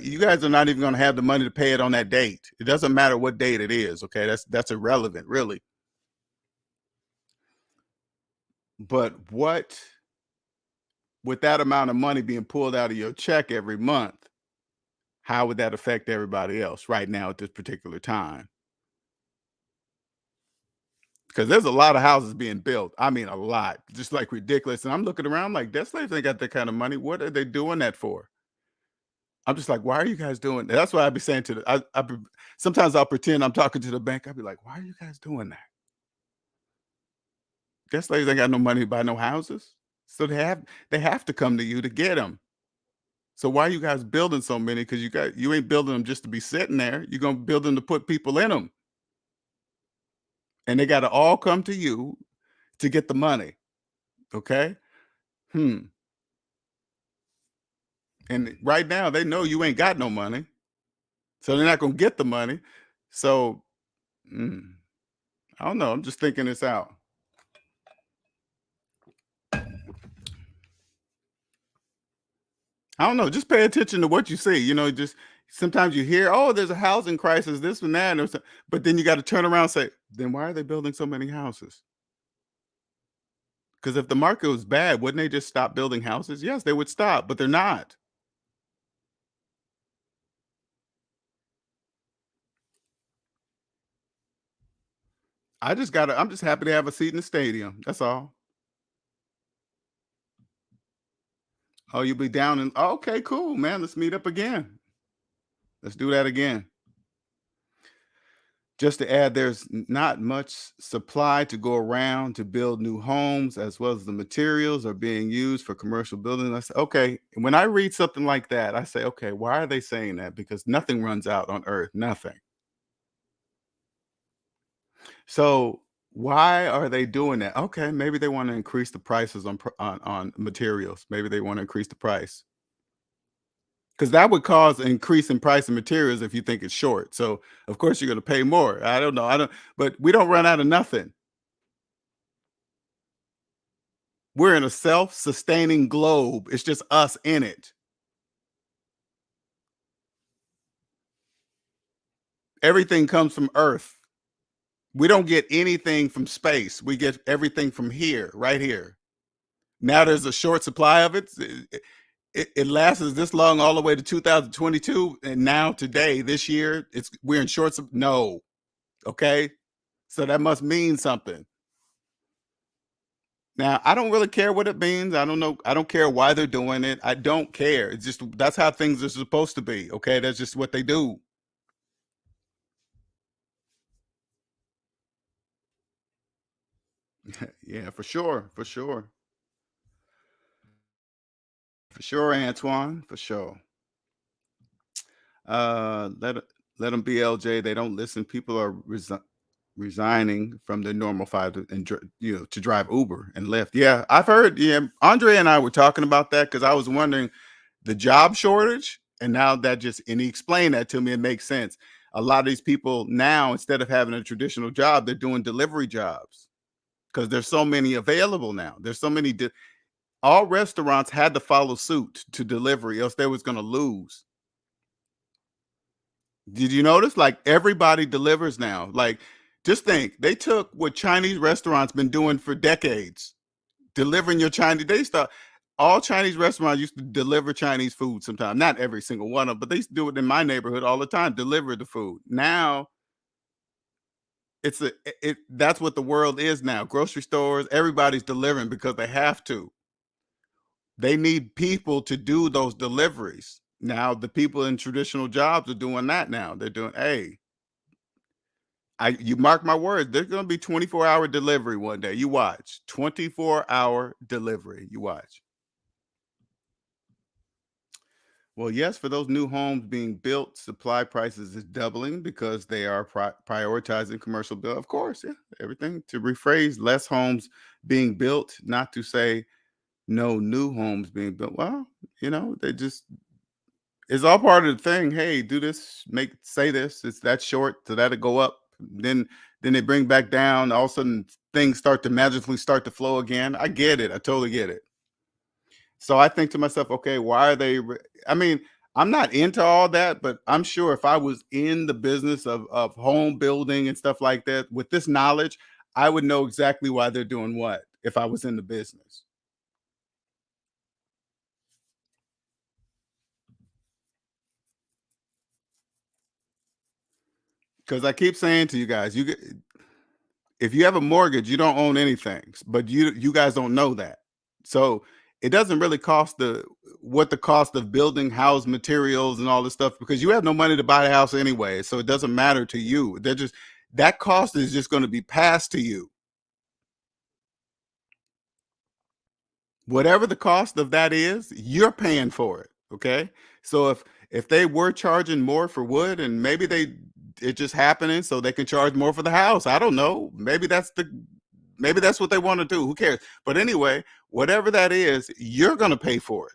even gonna have the money to pay it on that date. It doesn't matter what date it is. Okay, that's irrelevant, really. But what with that amount of money being pulled out of your check every month, how would that affect everybody else right now at this particular time? Because there's a lot of houses being built. I mean, a lot, just like ridiculous. And I'm looking around like, debt slaves ain't got that kind of money. What are they doing that for? I'm just like, why are you guys doing that? That's what I'd be saying to sometimes I'll pretend I'm talking to the bank. I'll be like, why are you guys doing that? Debt slaves ain't got no money to buy no houses. So they have to come to you to get them. So why are you guys building so many? Because you ain't building them just to be sitting there. You're gonna build them to put people in them. And they got to all come to you to get the money. Okay. Hmm. And right now they know you ain't got no money. So they're not gonna get the money. So mm, I don't know. I'm just thinking this out. I don't know. Just pay attention to what you see. Just sometimes you hear, oh, there's a housing crisis, this and that, but then you got to turn around and say, then why are they building so many houses? Because if the market was bad, wouldn't they just stop building houses? Yes, they would stop, but they're not. I'm just happy to have a seat in the stadium. That's all. Oh, you'll be down in okay, cool, man. Let's meet up again. Let's do that again. Just to add, there's not much supply to go around to build new homes, as well as the materials are being used for commercial building. I say, okay, when I read something like that, I say, okay, why are they saying that? Because nothing runs out on earth, nothing. So why are they doing that? Okay, maybe they want to increase the prices on materials. Maybe they want to increase the price. Because that would cause an increase in price of materials if you think it's short. So of course you're going to pay more. I don't know. But we don't run out of nothing. We're in a self-sustaining globe. It's just us in it. Everything comes from Earth. We don't get anything from space. We get everything from here, right here. Now there's a short supply of it. It lasts this long all the way to 2022, and now today, this year, we're in short. No, okay, so that must mean something. Now, I don't really care what it means. I don't know. I don't care why they're doing it. I don't care. It's just that's how things are supposed to be. Okay, that's just what they do. Yeah, for sure, for sure, Antoine, for sure. Let them be LJ. They don't listen. People are resigning from their normal five to drive Uber and Lyft. Yeah, I've heard. Yeah, Andre and I were talking about that because I was wondering the job shortage, and now and he explained that to me. It makes sense. A lot of these people now, instead of having a traditional job, they're doing delivery jobs. because there's so many available now. There's so many. All restaurants had to follow suit to delivery, else they was going to lose. Did you notice? Like everybody delivers now. Like, just think, they took what Chinese restaurants been doing for decades, delivering your Chinese. They start all Chinese restaurants used to deliver Chinese food sometimes. Not every single one of them, but they used to do it in my neighborhood all the time, deliver the food. Now that's what the world is now. Grocery stores, everybody's delivering because they have to. They need people to do those deliveries. Now the people in traditional jobs are doing that now. They're doing, hey, you mark my words, there's gonna be 24-hour delivery one day. You watch. 24-hour delivery. You watch. Well, yes, for those new homes being built, supply prices is doubling because they are prioritizing commercial build. Of course, yeah, everything to rephrase less homes being built, not to say no new homes being built. Well, they just it's all part of the thing. Hey, do this, say this. It's that short, so that'll go up. Then they bring back down. All of a sudden, things start to magically start to flow again. I get it. I totally get it. So I think to myself, okay, why are they? I mean, I'm not into all that, but I'm sure if I was in the business of home building and stuff like that, with this knowledge, I would know exactly why they're doing what if I was in the business. Because I keep saying to you guys, if you have a mortgage, you don't own anything, but you guys don't know that. So it doesn't really cost the cost of building house materials and all this stuff because you have no money to buy the house anyway. So it doesn't matter to you. They're just that cost is just going to be passed to you. Whatever the cost of that is, you're paying for it. Okay. So if they were charging more for wood and maybe it just happening so they can charge more for the house. I don't know. Maybe that's what they want to do. Who cares? But anyway, whatever that is, you're going to pay for it.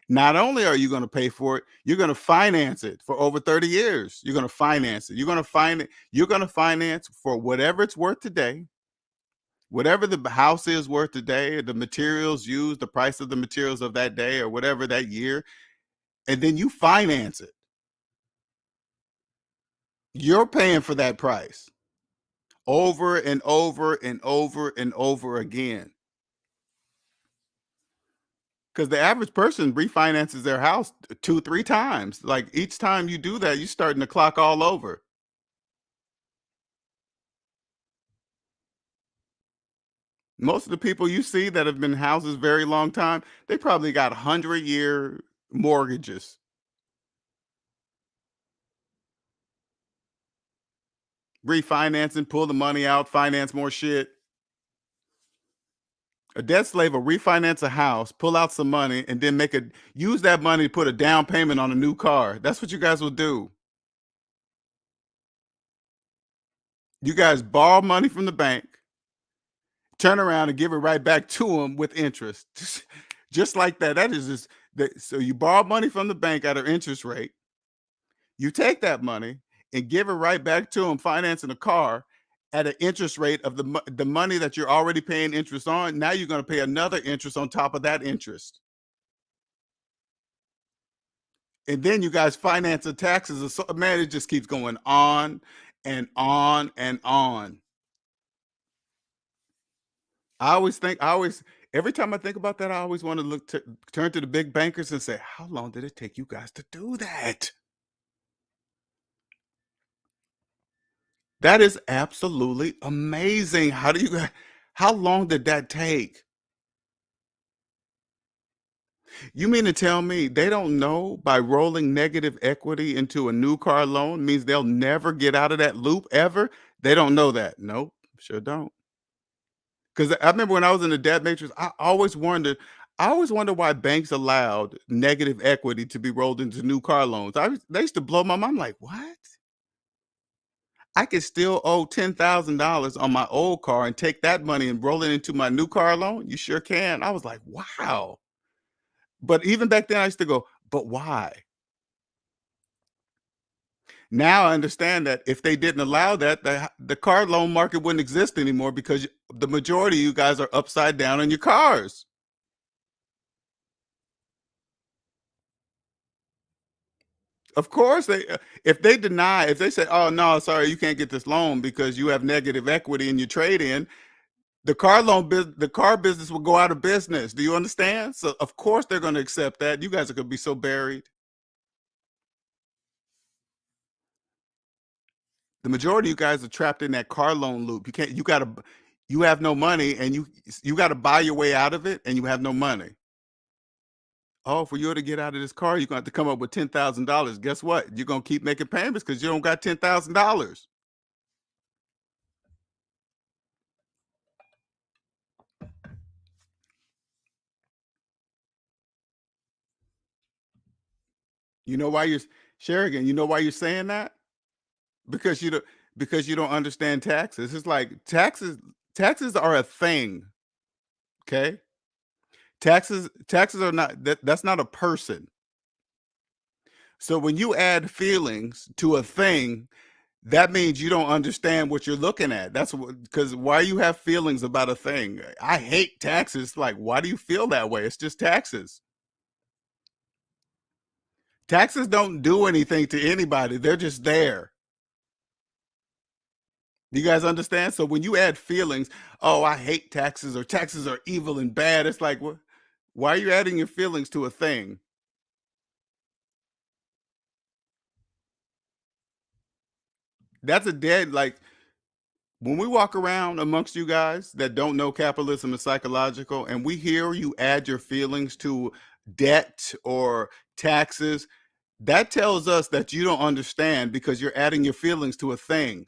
Not only are you going to pay for it, you're going to finance it for over 30 years. You're going to finance it. You're going to finance for whatever it's worth today. Whatever the house is worth today, the materials used, the price of the materials of that day or whatever that year, and then you finance it. You're paying for that price over and over and over and over again. Because the average person refinances their house 2, 3 times. Like each time you do that, you're starting to clock all over. Most of the people you see that have been in houses very long time, they probably got 100-year mortgages. Refinancing, pull the money out, finance more shit. A debt slave will refinance a house, pull out some money, and then use that money to put a down payment on a new car. That's what you guys will do. You guys borrow money from the bank, turn around and give it right back to them with interest. Just like that. That is just so you borrow money from the bank at an interest rate. You take that money and give it right back to them, financing a car at an interest rate of the money that you're already paying interest on. Now you're going to pay another interest on top of that interest. And then you guys finance the taxes. So, man, it just keeps going on and on and on. Every time I think about that, I always want to turn to the big bankers and say, how long did it take you guys to do that? That is absolutely amazing. How long did that take? You mean to tell me they don't know by rolling negative equity into a new car loan means they'll never get out of that loop ever? They don't know that. Nope, sure don't. Because I remember when I was in the debt matrix, I always wonder why banks allowed negative equity to be rolled into new car loans. They used to blow my mind. I'm like, what? I could still owe $10,000 on my old car and take that money and roll it into my new car loan? You sure can. I was like, wow. But even back then, I used to go, but why? Now I understand that if they didn't allow that, the car loan market wouldn't exist anymore because the majority of you guys are upside down on your cars. Of course, if they deny, if they say, "Oh no, sorry, you can't get this loan because you have negative equity in your trade in," the car business will go out of business. Do you understand? So of course they're going to accept that. You guys are going to be so buried. The majority of you guys are trapped in that car loan loop. You can't. You have no money, and you got to buy your way out of it, and you have no money. Oh, for you to get out of this car, you're going to have to come up with $10,000. Guess what? You're going to keep making payments because you don't got $10,000. You know why you're Sherigan? You know why you're saying that? Because you don't understand taxes. It's like taxes are a thing. Okay, taxes are not that's not a person. So when you add feelings to a thing, that means you don't understand what you're looking at. That's because why you have feelings about a thing. I hate taxes. Like, why do you feel that way? It's just taxes. Taxes don't do anything to anybody. They're just there. You guys understand? So when you add feelings, oh, I hate taxes or taxes are evil and bad, it's like, why are you adding your feelings to a thing? That's a dead, like, when we walk around amongst you guys that don't know capitalism is psychological, and we hear you add your feelings to debt or taxes, that tells us that you don't understand because you're adding your feelings to a thing.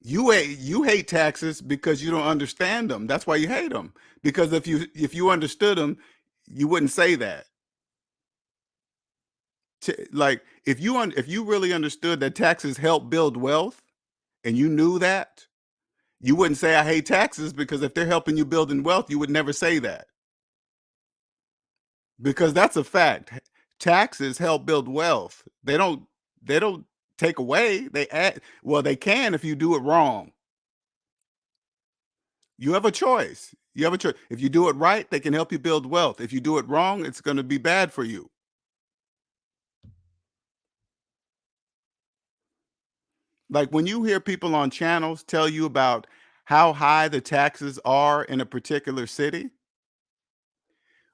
You hate taxes because you don't understand them. That's why you hate them. Because if you understood them, you wouldn't say that. Like if you really understood that taxes help build wealth, and you knew that, you wouldn't say I hate taxes because if they're helping you building wealth, you would never say that because that's a fact. Taxes help build wealth. They don't take away. They add. Well, they can if you do it wrong. You have a choice. You have a choice. If you do it right, they can help you build wealth. If you do it wrong, it's going to be bad for you. Like when you hear people on channels tell you about how high the taxes are in a particular city,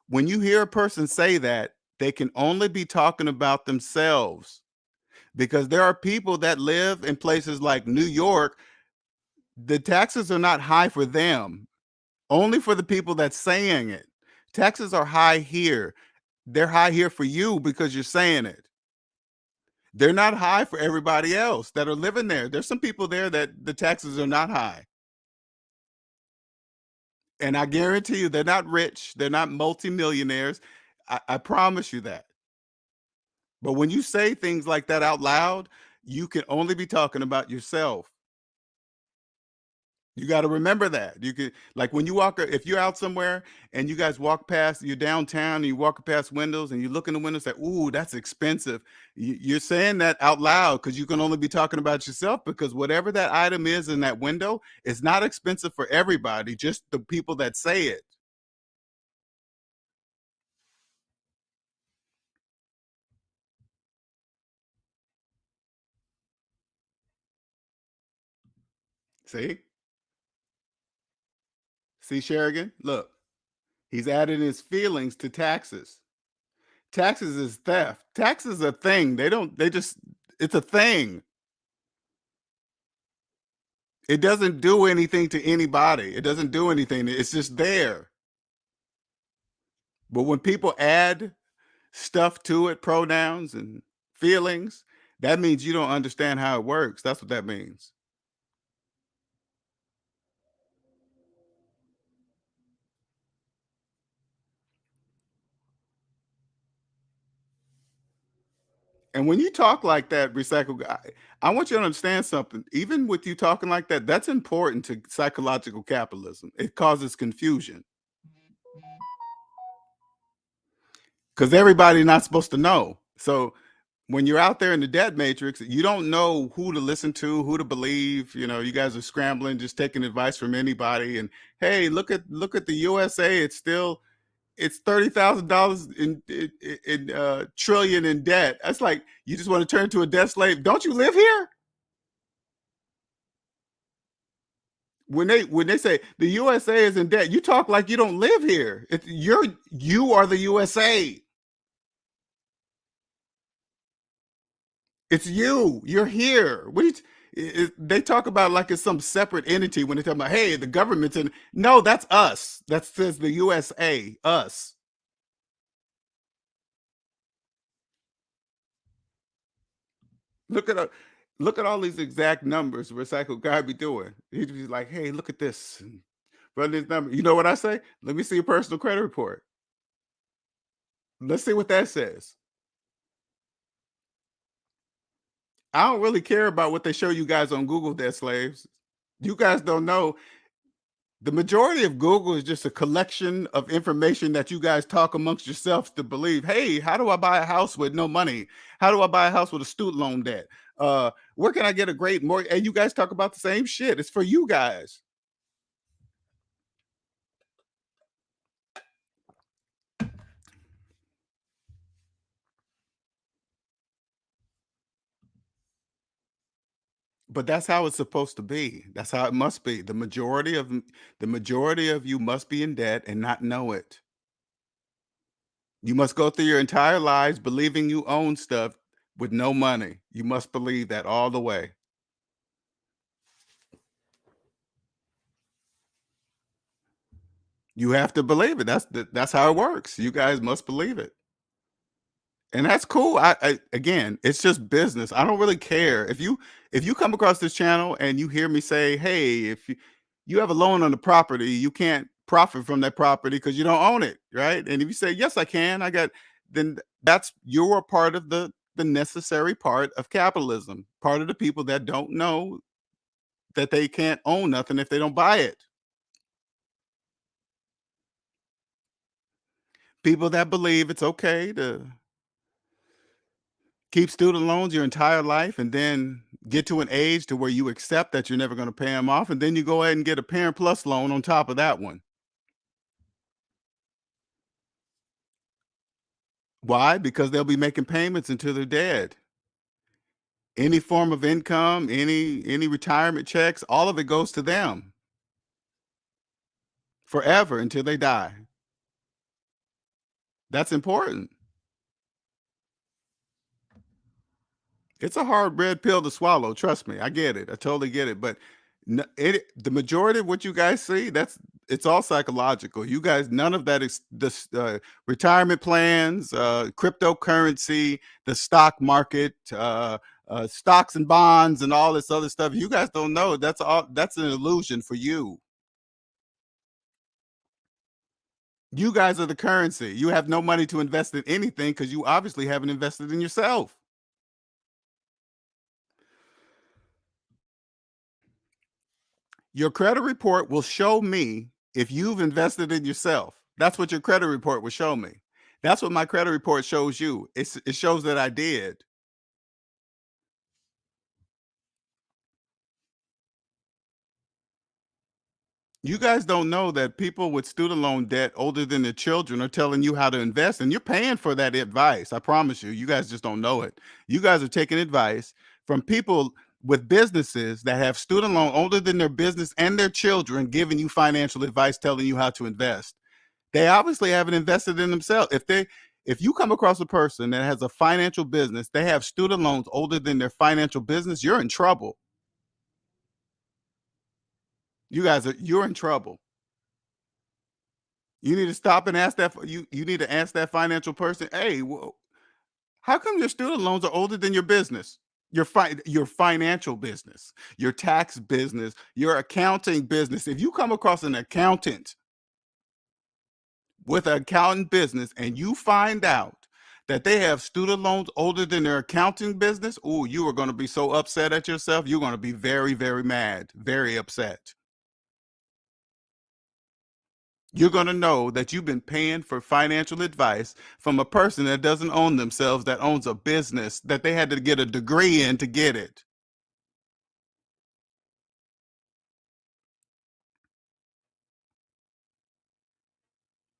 when you hear a person say that, they can only be talking about themselves because there are people that live in places like New York. The taxes are not high for them, only for the people that's saying it. Taxes are high here. They're high here for you because you're saying it. They're not high for everybody else that are living there. There's some people there that the taxes are not high. And I guarantee you, they're not rich. They're not multimillionaires. I promise you that. But when you say things like that out loud, you can only be talking about yourself. You got to remember that. You could like when you walk, if you're out somewhere and you guys walk past, you're downtown and you walk past windows and you look in the window and say, "Ooh, that's expensive." You're saying that out loud because you can only be talking about yourself because whatever that item is in that window is not expensive for everybody, just the people that say it. See, see, Sherigan, look, he's added his feelings to taxes. Taxes is theft. Taxes are a thing. They don't. They just. It's a thing. It doesn't do anything to anybody. It doesn't do anything. It's just there. But when people add stuff to it, pronouns and feelings, that means you don't understand how it works. That's what that means. And when you talk like that, recycle guy, I want you to understand something. Even with you talking like that, that's important to psychological capitalism. It causes confusion. because everybody's not supposed to know. So when you're out there in the debt matrix, you don't know who to listen to, who to believe. You guys are scrambling, just taking advice from anybody. And hey, look at the USA. It's $30,000 in trillion in debt. That's like you just want to turn to a debt slave. Don't you live here? When they say the USA is in debt, you talk like you don't live here. You are the USA. It's you. You're here. They talk about like it's some separate entity when they talk about, hey, the government's in. No, that's us. That says the USA, us. Look at look at all these exact numbers recycled guy be doing. He'd be like, hey, look at this. Run this number. You know what I say? Let me see your personal credit report. Let's see what that says. I don't really care about what they show you guys on Google, debt slaves. You guys don't know. The majority of Google is just a collection of information that you guys talk amongst yourselves to believe. Hey, how do I buy a house with no money? How do I buy a house with a student loan debt? Where can I get a great mortgage? And you guys talk about the same shit. It's for you guys. But that's how it's supposed to be. That's how it must be. The majority of you must be in debt and not know it. You must go through your entire lives believing you own stuff with no money. You must believe that all the way. You have to believe it. That's how it works. You guys must believe it. And that's cool. Again, it's just business. I don't really care. If you come across this channel and you hear me say, "Hey, if you have a loan on the property, you can't profit from that property because you don't own it," right? And if you say, "Yes, I can," then that's you're a part of the necessary part of capitalism. Part of the people that don't know that they can't own nothing if they don't buy it. People that believe it's okay to keep student loans your entire life and then get to an age to where you accept that you're never going to pay them off, and then you go ahead and get a parent plus loan on top of that one. Why? Because they'll be making payments until they're dead. Any form of income, any retirement checks, all of it goes to them forever until they die. That's important. It's a hard red pill to swallow. Trust me, I get it. I totally get it. But the majority of what you guys see, it's all psychological. You guys, none of that is this retirement plans, cryptocurrency, the stock market, stocks and bonds, and all this other stuff. You guys don't know. That's all. That's an illusion for you. You guys are the currency. You have no money to invest in anything because you obviously haven't invested in yourself. Your credit report will show me if you've invested in yourself. That's what your credit report will show me. That's what my credit report shows you. It shows that I did. You guys don't know that people with student loan debt older than their children are telling you how to invest, and you're paying for that advice. I promise you. You guys just don't know it. You guys are taking advice from people with businesses that have student loan older than their business and their children giving you financial advice, telling you how to invest. They obviously haven't invested in themselves. If you come across a person that has a financial business, they have student loans older than their financial business, you're in trouble. You're in trouble. You need to stop and ask you need to ask that financial person, hey, well, how come your student loans are older than your business? Your financial business, your tax business, your accounting business. If you come across an accountant with an accounting business and you find out that they have student loans older than their accounting business, oh, you are going to be so upset at yourself. You're going to be very, very mad, very upset. you're going to know that you've been paying for financial advice from a person that doesn't own themselves, that owns a business that they had to get a degree in to get it.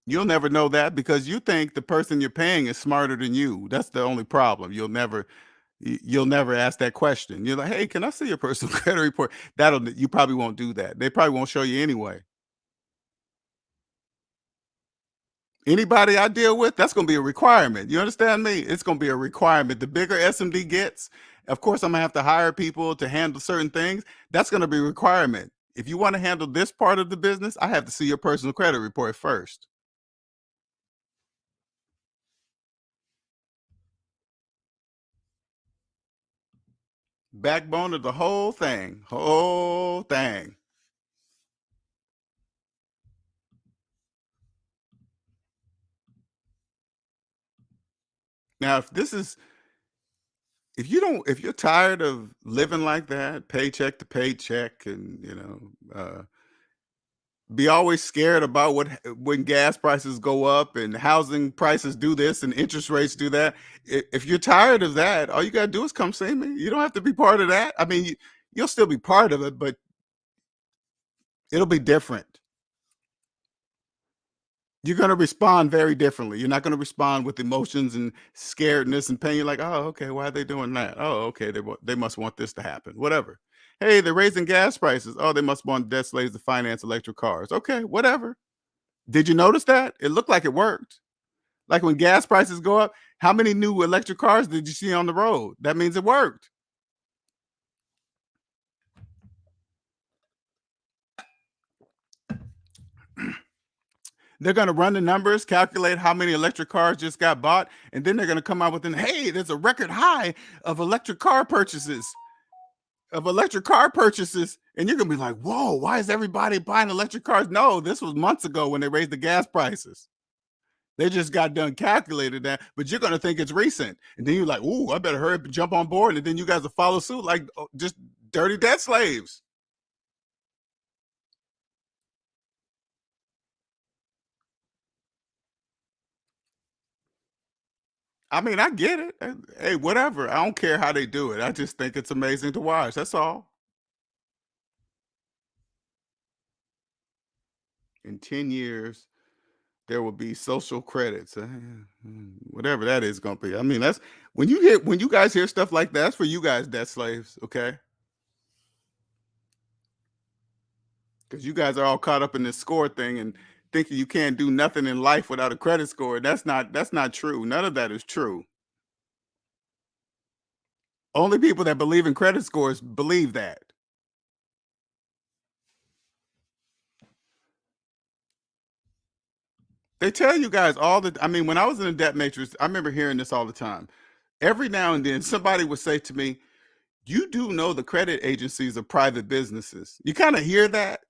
You'll never know that because you think the person you're paying is smarter than you. That's the only problem. You'll never ask that question. You're like, "Hey, can I see your personal credit report?" You probably won't do that. They probably won't show you anyway. Anybody I deal with, that's gonna be a requirement. You understand me? It's gonna be a requirement. The bigger SMD gets, of course, I'm gonna have to hire people to handle certain things. That's gonna be a requirement. If you want to handle this part of the business, I have to see your personal credit report first. Backbone of the whole thing. Whole thing. Now, if you're tired of living like that, paycheck to paycheck, and be always scared about when gas prices go up and housing prices do this and interest rates do that. If you're tired of that, all you gotta do is come see me. You don't have to be part of that. I mean, you'll still be part of it, but it'll be different. You're gonna respond very differently. You're not gonna respond with emotions and scaredness and pain. You're like, oh, okay, why are they doing that? Oh, okay, they must want this to happen. Whatever. Hey, they're raising gas prices. Oh, they must want debt slaves to finance electric cars. Okay, whatever. Did you notice that? It looked like it worked. Like when gas prices go up, how many new electric cars did you see on the road? That means it worked. They're going to run the numbers, calculate how many electric cars just got bought, and then they're going to come out with hey, there's a record high of electric car purchases. And you're going to be like, whoa, why is everybody buying electric cars? No, this was months ago when they raised the gas prices. They just got done calculated that, but you're going to think it's recent. And then you're like, ooh, I better hurry up and jump on board. And then you guys will follow suit like just dirty debt slaves. I mean, I get it. Hey, whatever. I don't care how they do it. I just think it's amazing to watch. That's all. In 10 years, there will be social credits, whatever that is going to be. I mean, that's when you guys hear stuff like that, that's for you guys, debt slaves, okay? Because you guys are all caught up in this score thing and thinking you can't do nothing in life without a credit score. That's not true. None of that is true. Only people that believe in credit scores believe that. They tell you guys I mean, when I was in the debt matrix, I remember hearing this all the time. Every now and then somebody would say to me, you do know the credit agencies are private businesses. You kind of hear that,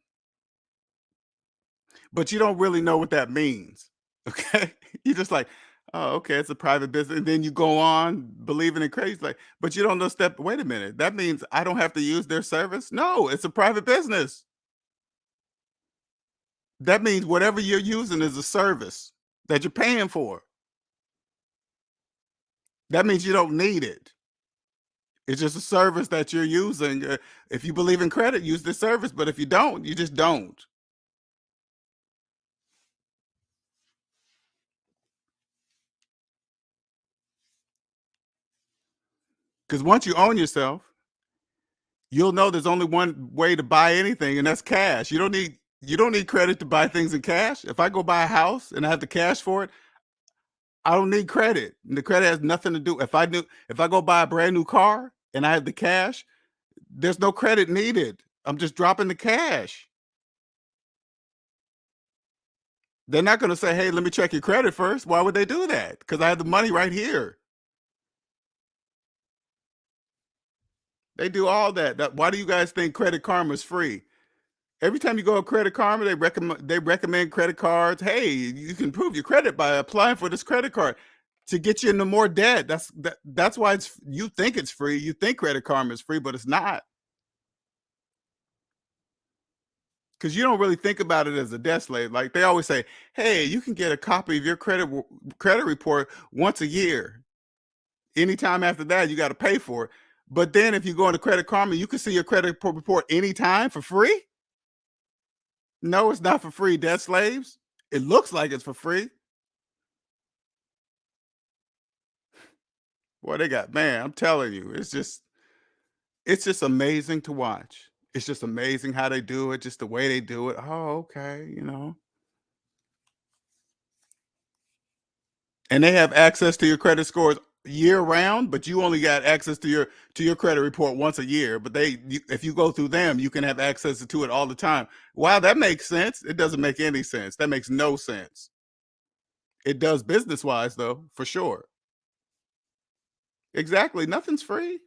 but you don't really know what that means. Okay. You're just like, oh, okay, it's a private business. And then you go on believing in crazy, like, but you don't know wait a minute. That means I don't have to use their service? No, it's a private business. That means whatever you're using is a service that you're paying for. That means you don't need it. It's just a service that you're using. If you believe in credit, use the service. But if you don't, you just don't. Because once you own yourself, you'll know there's only one way to buy anything, and that's cash. You don't need credit to buy things in cash. If I go buy a house and I have the cash for it, I don't need credit. And the credit has nothing to do. If I go buy a brand new car and I have the cash, there's no credit needed. I'm just dropping the cash. They're not going to say, "Hey, let me check your credit first." Why would they do that? Because I have the money right here. They do all that. Why do you guys think Credit Karma is free? Every time you go to Credit Karma, they recommend credit cards. Hey, you can prove your credit by applying for this credit card to get you into more debt. That's why you think it's free. You think Credit Karma is free, but it's not. because you don't really think about it as a debt slave. Like they always say, hey, you can get a copy of your credit report once a year. Anytime after that, you got to pay for it. But then if you go into Credit Karma, you can see your report anytime for free. No, it's not for free, debt slaves. It looks like it's for free. Boy, they got, man, I'm telling you, it's just amazing to watch. It's just amazing how they do it, just the way they do it. Oh, okay. And they have access to your credit scores year round, but you only got access to your credit report once a year. But if you go through them, you can have access to it all the time. Wow, that makes sense. It doesn't make any sense. That makes no sense. It does business wise though, for sure. Exactly. Nothing's free.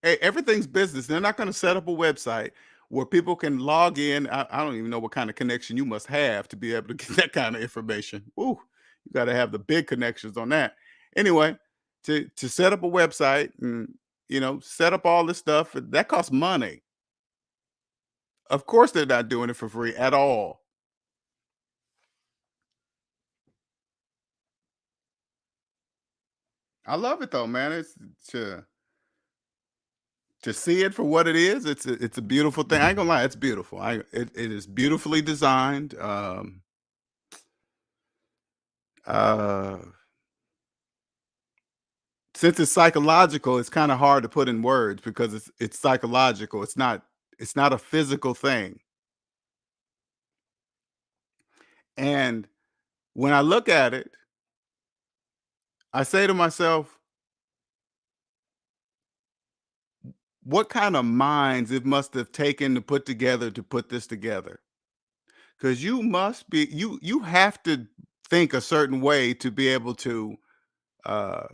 Hey, everything's business. They're not going to set up a website where people can log in. I don't even know what kind of connection you must have to be able to get that kind of information. Ooh, you got to have the big connections on that. Anyway, to set up a website and set up all this stuff that costs money. Of course, they're not doing it for free at all. I love it though, man. It's to see it for what it is. It's a beautiful thing. I ain't gonna lie, it's beautiful. It is beautifully designed. Uh since it's psychological, it's kind of hard to put in words because it's psychological. It's not a physical thing. And when I look at it, I say to myself, what kind of minds it must have taken to put this together? Because you have to think a certain way uh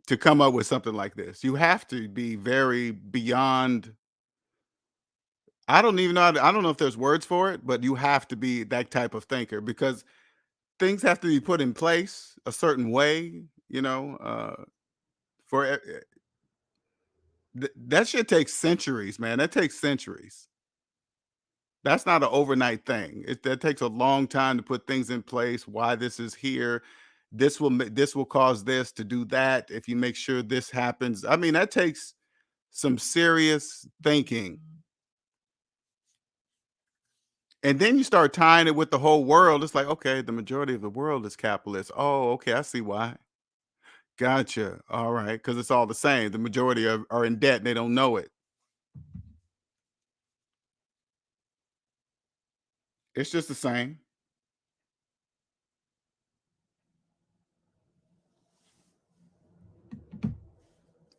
to come up with something like this. You have to be very beyond. I don't even know. I don't know if there's words for it, but you have to be that type of thinker because things have to be put in place a certain way. For that shit takes centuries, man. That takes centuries. That's not an overnight thing. That takes a long time to put things in place. Why this is here. This will cause this to do that. If you make sure this happens, I mean, that takes some serious thinking. And then you start tying it with the whole world. It's like, okay, the majority of the world is capitalist. Oh, okay, I see why. Gotcha. All right, because it's all the same. The majority are in debt and they don't know it. It's just the same.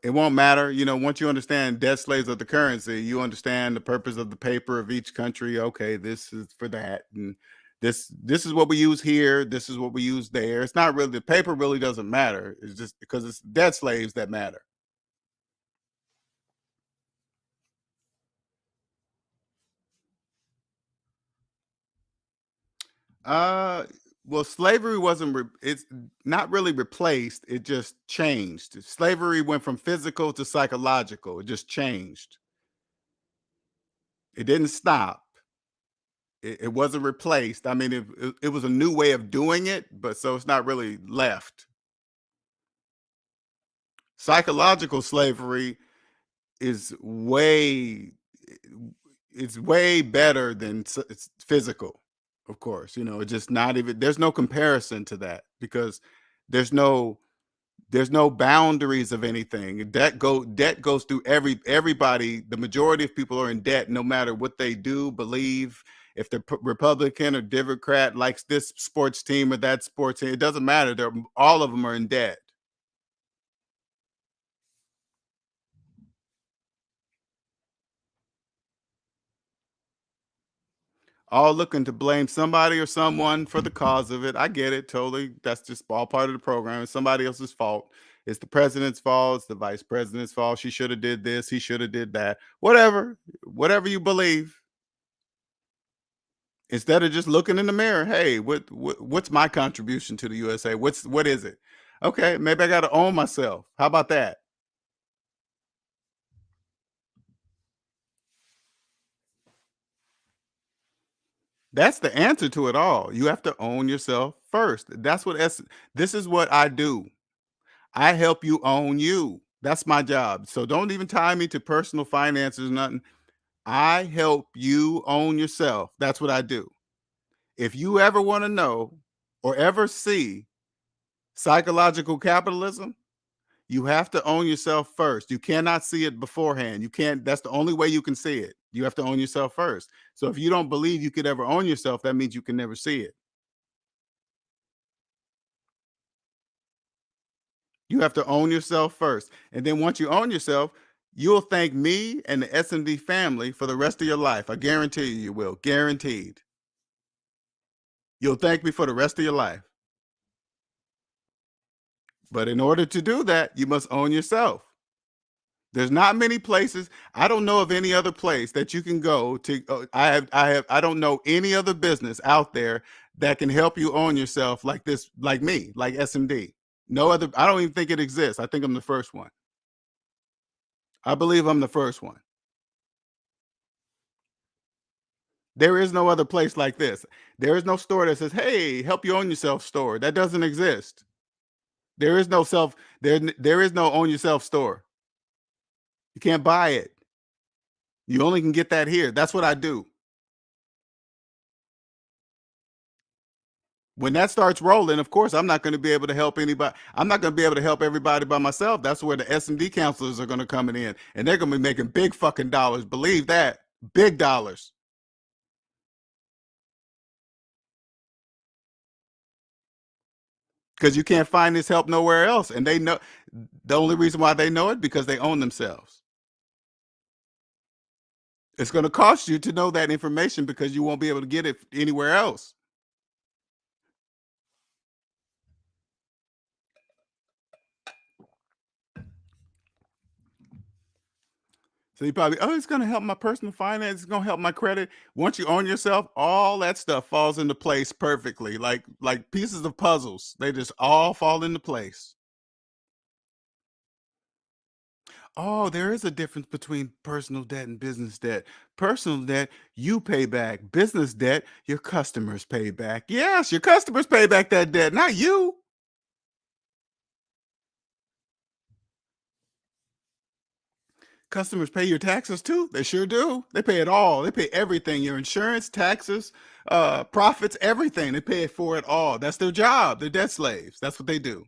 It won't matter. Once you understand debt slaves of the currency, you understand the purpose of the paper of each country. Okay, this is for that. And this is what we use here. This is what we use there. It's not really, the paper really doesn't matter. It's just because it's debt slaves that matter. Uh, well, slavery wasn't. It's not really replaced. It just changed. Slavery went from physical to psychological. It just changed. It didn't stop. It wasn't replaced. I mean, it was a new way of doing it, but so it's not really left. Psychological slavery is it's way better than it's physical. Of course, it's just not even. There's no comparison to that because there's no there's no boundaries of anything. Debt goes through everybody. The majority of people are in debt, no matter what they do, believe. If they're Republican or Democrat, likes this sports team or that sports team, it doesn't matter. All of them are in debt. All looking to blame somebody or someone for the cause of it. I get it totally. That's just all part of the program. It's somebody else's fault. It's the president's fault. It's the vice president's fault. She should have did this. He should have did that. Whatever you believe. Instead of just looking in the mirror, hey, what's my contribution to the USA? What is it? Okay, maybe I got to own myself. How about that? That's the answer to it all. You have to own yourself first. This is what I do. I help you own you. That's my job. So don't even tie me to personal finances, nothing. I help you own yourself. That's what I do. If you ever want to know or ever see psychological capitalism, you have to own yourself first. You cannot see it beforehand. You can't, that's the only way you can see it. You have to own yourself first. So if you don't believe you could ever own yourself, that means you can never see it. You have to own yourself first. And then once you own yourself, you'll thank me and the S&D family for the rest of your life. I guarantee you will. Guaranteed. You'll thank me for the rest of your life. But in order to do that, you must own yourself. There's not many places. I don't know of any other place that you can go to. I don't know any other business out there that can help you own yourself like this, like me, like SMD. No other. I don't even think it exists. I think I'm the first one. I believe I'm the first one. There is no other place like this. There is no store that says, "Hey, help you own yourself" store. That doesn't exist. There is no self. There is no own yourself store. You can't buy it. You only can get that here. That's what I do. When that starts rolling, of course, I'm not going to be able to help anybody. I'm not going to be able to help everybody by myself. That's where the S&D counselors are going to come in, and they're going to be making big fucking dollars. Believe that, big dollars. Because you can't find this help nowhere else, and they know the only reason why they know it because they own themselves. It's going to cost you to know that information because you won't be able to get it anywhere else. So you probably, oh, it's going to help my personal finance. It's going to help my credit. Once you own yourself, all that stuff falls into place perfectly, like pieces of puzzles. They just all fall into place. Oh, there is a difference between personal debt and business debt. Personal debt, you pay back. Business debt, your customers pay back. Yes, your customers pay back that debt, not you. Customers pay your taxes too. They sure do. They pay it all. They pay everything, your insurance, taxes, profits, everything. They pay for it all. That's their job. They're debt slaves. That's what they do.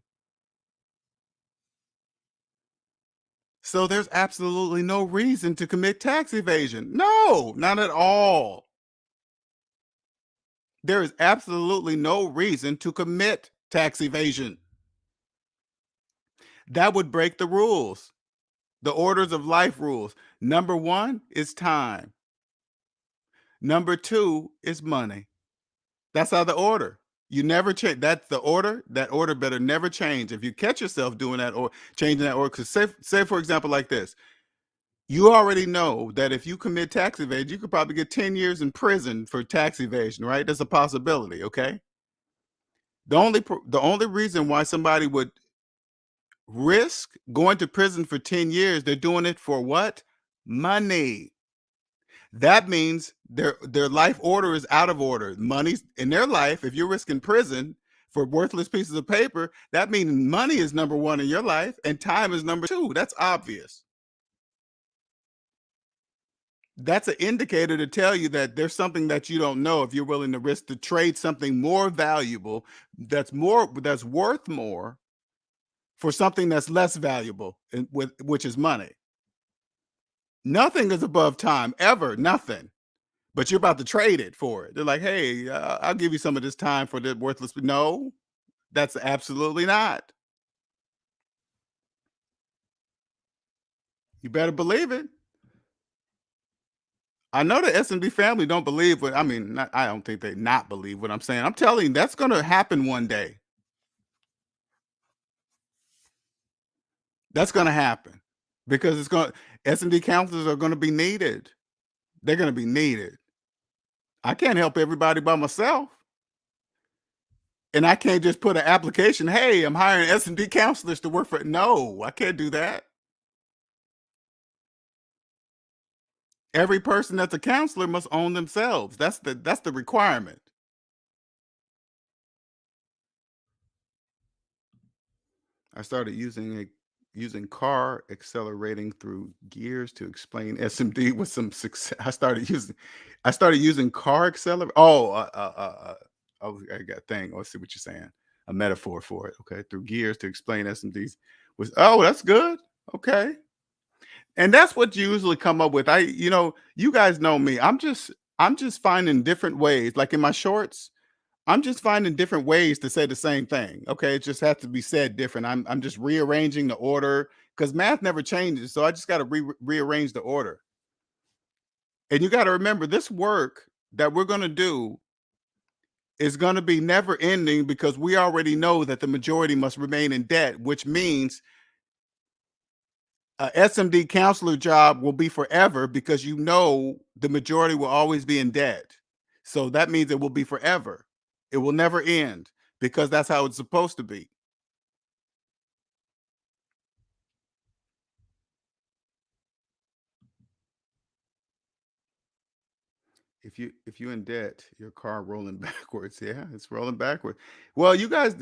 So there's absolutely no reason to commit tax evasion. No, not at all. There is absolutely no reason to commit tax evasion. That would break the rules, the orders of life rules. Number one is time. Number two is money. That's how the order. You never change. That's the order. That order better never change. If you catch yourself doing that or changing that order, because say for example, like this, you already know that if you commit tax evasion, you could probably get 10 years in prison for tax evasion, right? That's a possibility, okay? The only reason why somebody would risk going to prison for 10 years, they're doing it for what? Money. That means their life order is out of order. Money's in their life. If you're risking prison for worthless pieces of paper, that means money is number one in your life and time is number two. That's obvious. That's an indicator to tell you that there's something that you don't know if you're willing to risk to trade something more valuable that's worth more for something that's less valuable which is money. Nothing is above time ever, nothing. But you're about to trade it for it. They're like, "Hey, I'll give you some of this time for the worthless." No, that's absolutely not. You better believe it. I know the S&D family don't believe what I mean. I don't think they not believe what I'm saying. I'm telling you, that's going to happen one day. That's going to happen because it's going. S&D counselors are going to be needed. They're going to be needed. I can't help everybody by myself. And I can't just put an application, "Hey, I'm hiring S&D counselors to work for." No, I can't do that. Every person that's a counselor must own themselves. That's the requirement. I started using car accelerating through gears to explain SMD with some success. I started using car accelerator. Oh, I got thing. Oh, I see what you're saying. A metaphor for it. Okay, through gears to explain SMDs was. Oh, that's good. Okay, and that's what you usually come up with. You guys know me. I'm just finding different ways. Like in my shorts, I'm just finding different ways to say the same thing. Okay, it just has to be said different. I'm just rearranging the order because math never changes. So I just got to rearrange the order. And you got to remember, this work that we're going to do is going to be never ending because we already know that the majority must remain in debt, which means a SMD counselor job will be forever because you know the majority will always be in debt. So that means it will be forever. It will never end because that's how it's supposed to be. If you in debt, your car rolling backwards. Yeah, it's rolling backward. Well, you guys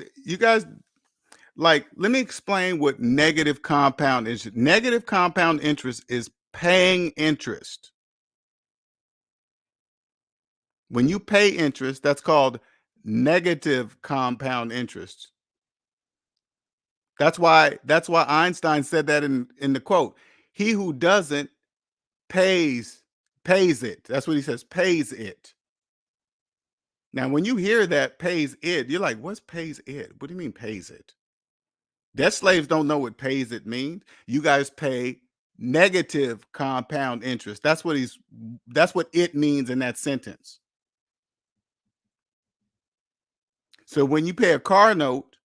like let me explain what negative compound is. Negative compound interest is paying interest. When you pay interest, that's called negative compound interest. That's why Einstein said that in the quote. He who doesn't pays it. That's what he says, pays it. Now, when you hear that pays it, you're like, what's pays it? What do you mean pays it? Debt slaves don't know what pays it means. You guys pay negative compound interest. That's what it means in that sentence. So when you pay a car note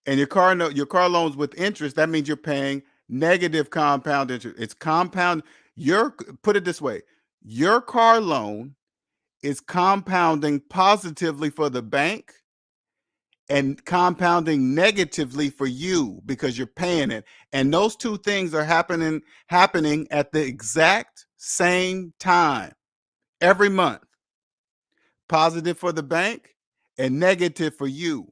and your car loans with interest, that means you're paying negative compound interest. It's compound. Your Put it this way, your car loan is compounding positively for the bank and compounding negatively for you because you're paying it. And those two things are happening at the exact same time every month. Positive for the bank and negative for you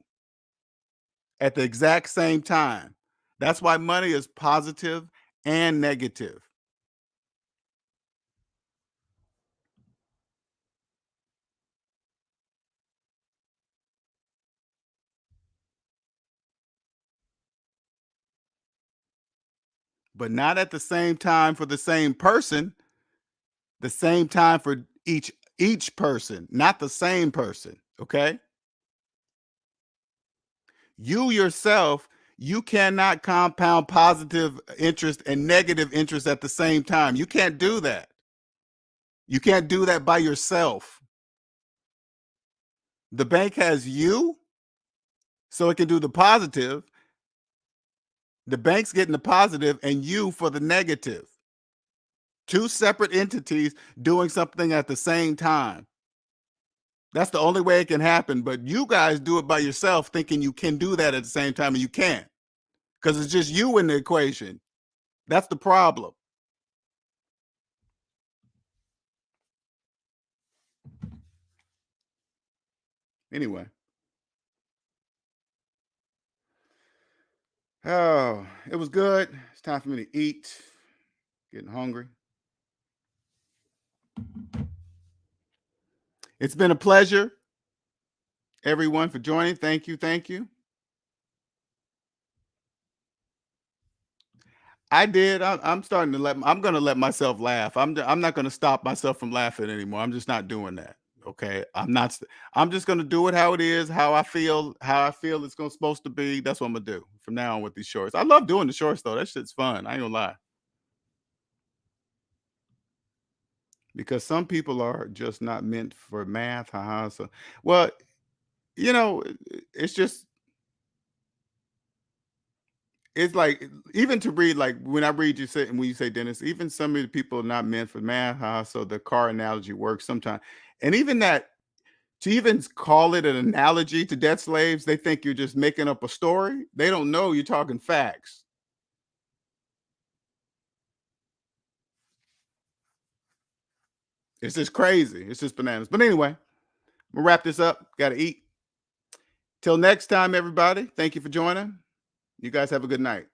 at the exact same time. That's why money is positive and negative. But not at the same time for the same person, the same time for each person, not the same person, okay? You yourself, you cannot compound positive interest and negative interest at the same time. You can't do that. You can't do that by yourself. The bank has you, so it can do the positive. The bank's getting the positive and you for the negative. Two separate entities doing something at the same time. That's the only way it can happen. But you guys do it by yourself, thinking you can do that at the same time, and you can't because it's just you in the equation. That's the problem. Anyway, oh, it was good. It's time for me to eat. Getting hungry. It's been a pleasure, everyone, for joining. Thank you. Thank you. I did. I'm starting to I'm going to let myself laugh. I'm not going to stop myself from laughing anymore. I'm just not doing that. Okay. I'm just going to do it how it is, how I feel it's supposed to be. That's what I'm going to do from now on with these shorts. I love doing the shorts though. That shit's fun. I ain't gonna lie. Because some people are just not meant for math. Haha. So, well, it's just it's like even to read like when I read you say when you say Dennis, even some of the people are not meant for math. So the car analogy works sometimes, and even that to even call it an analogy to debt slaves, they think you're just making up a story. They don't know you're talking facts. It's just crazy. It's just bananas. But anyway, I'm gonna wrap this up. Got to eat. Till next time, everybody. Thank you for joining. You guys have a good night.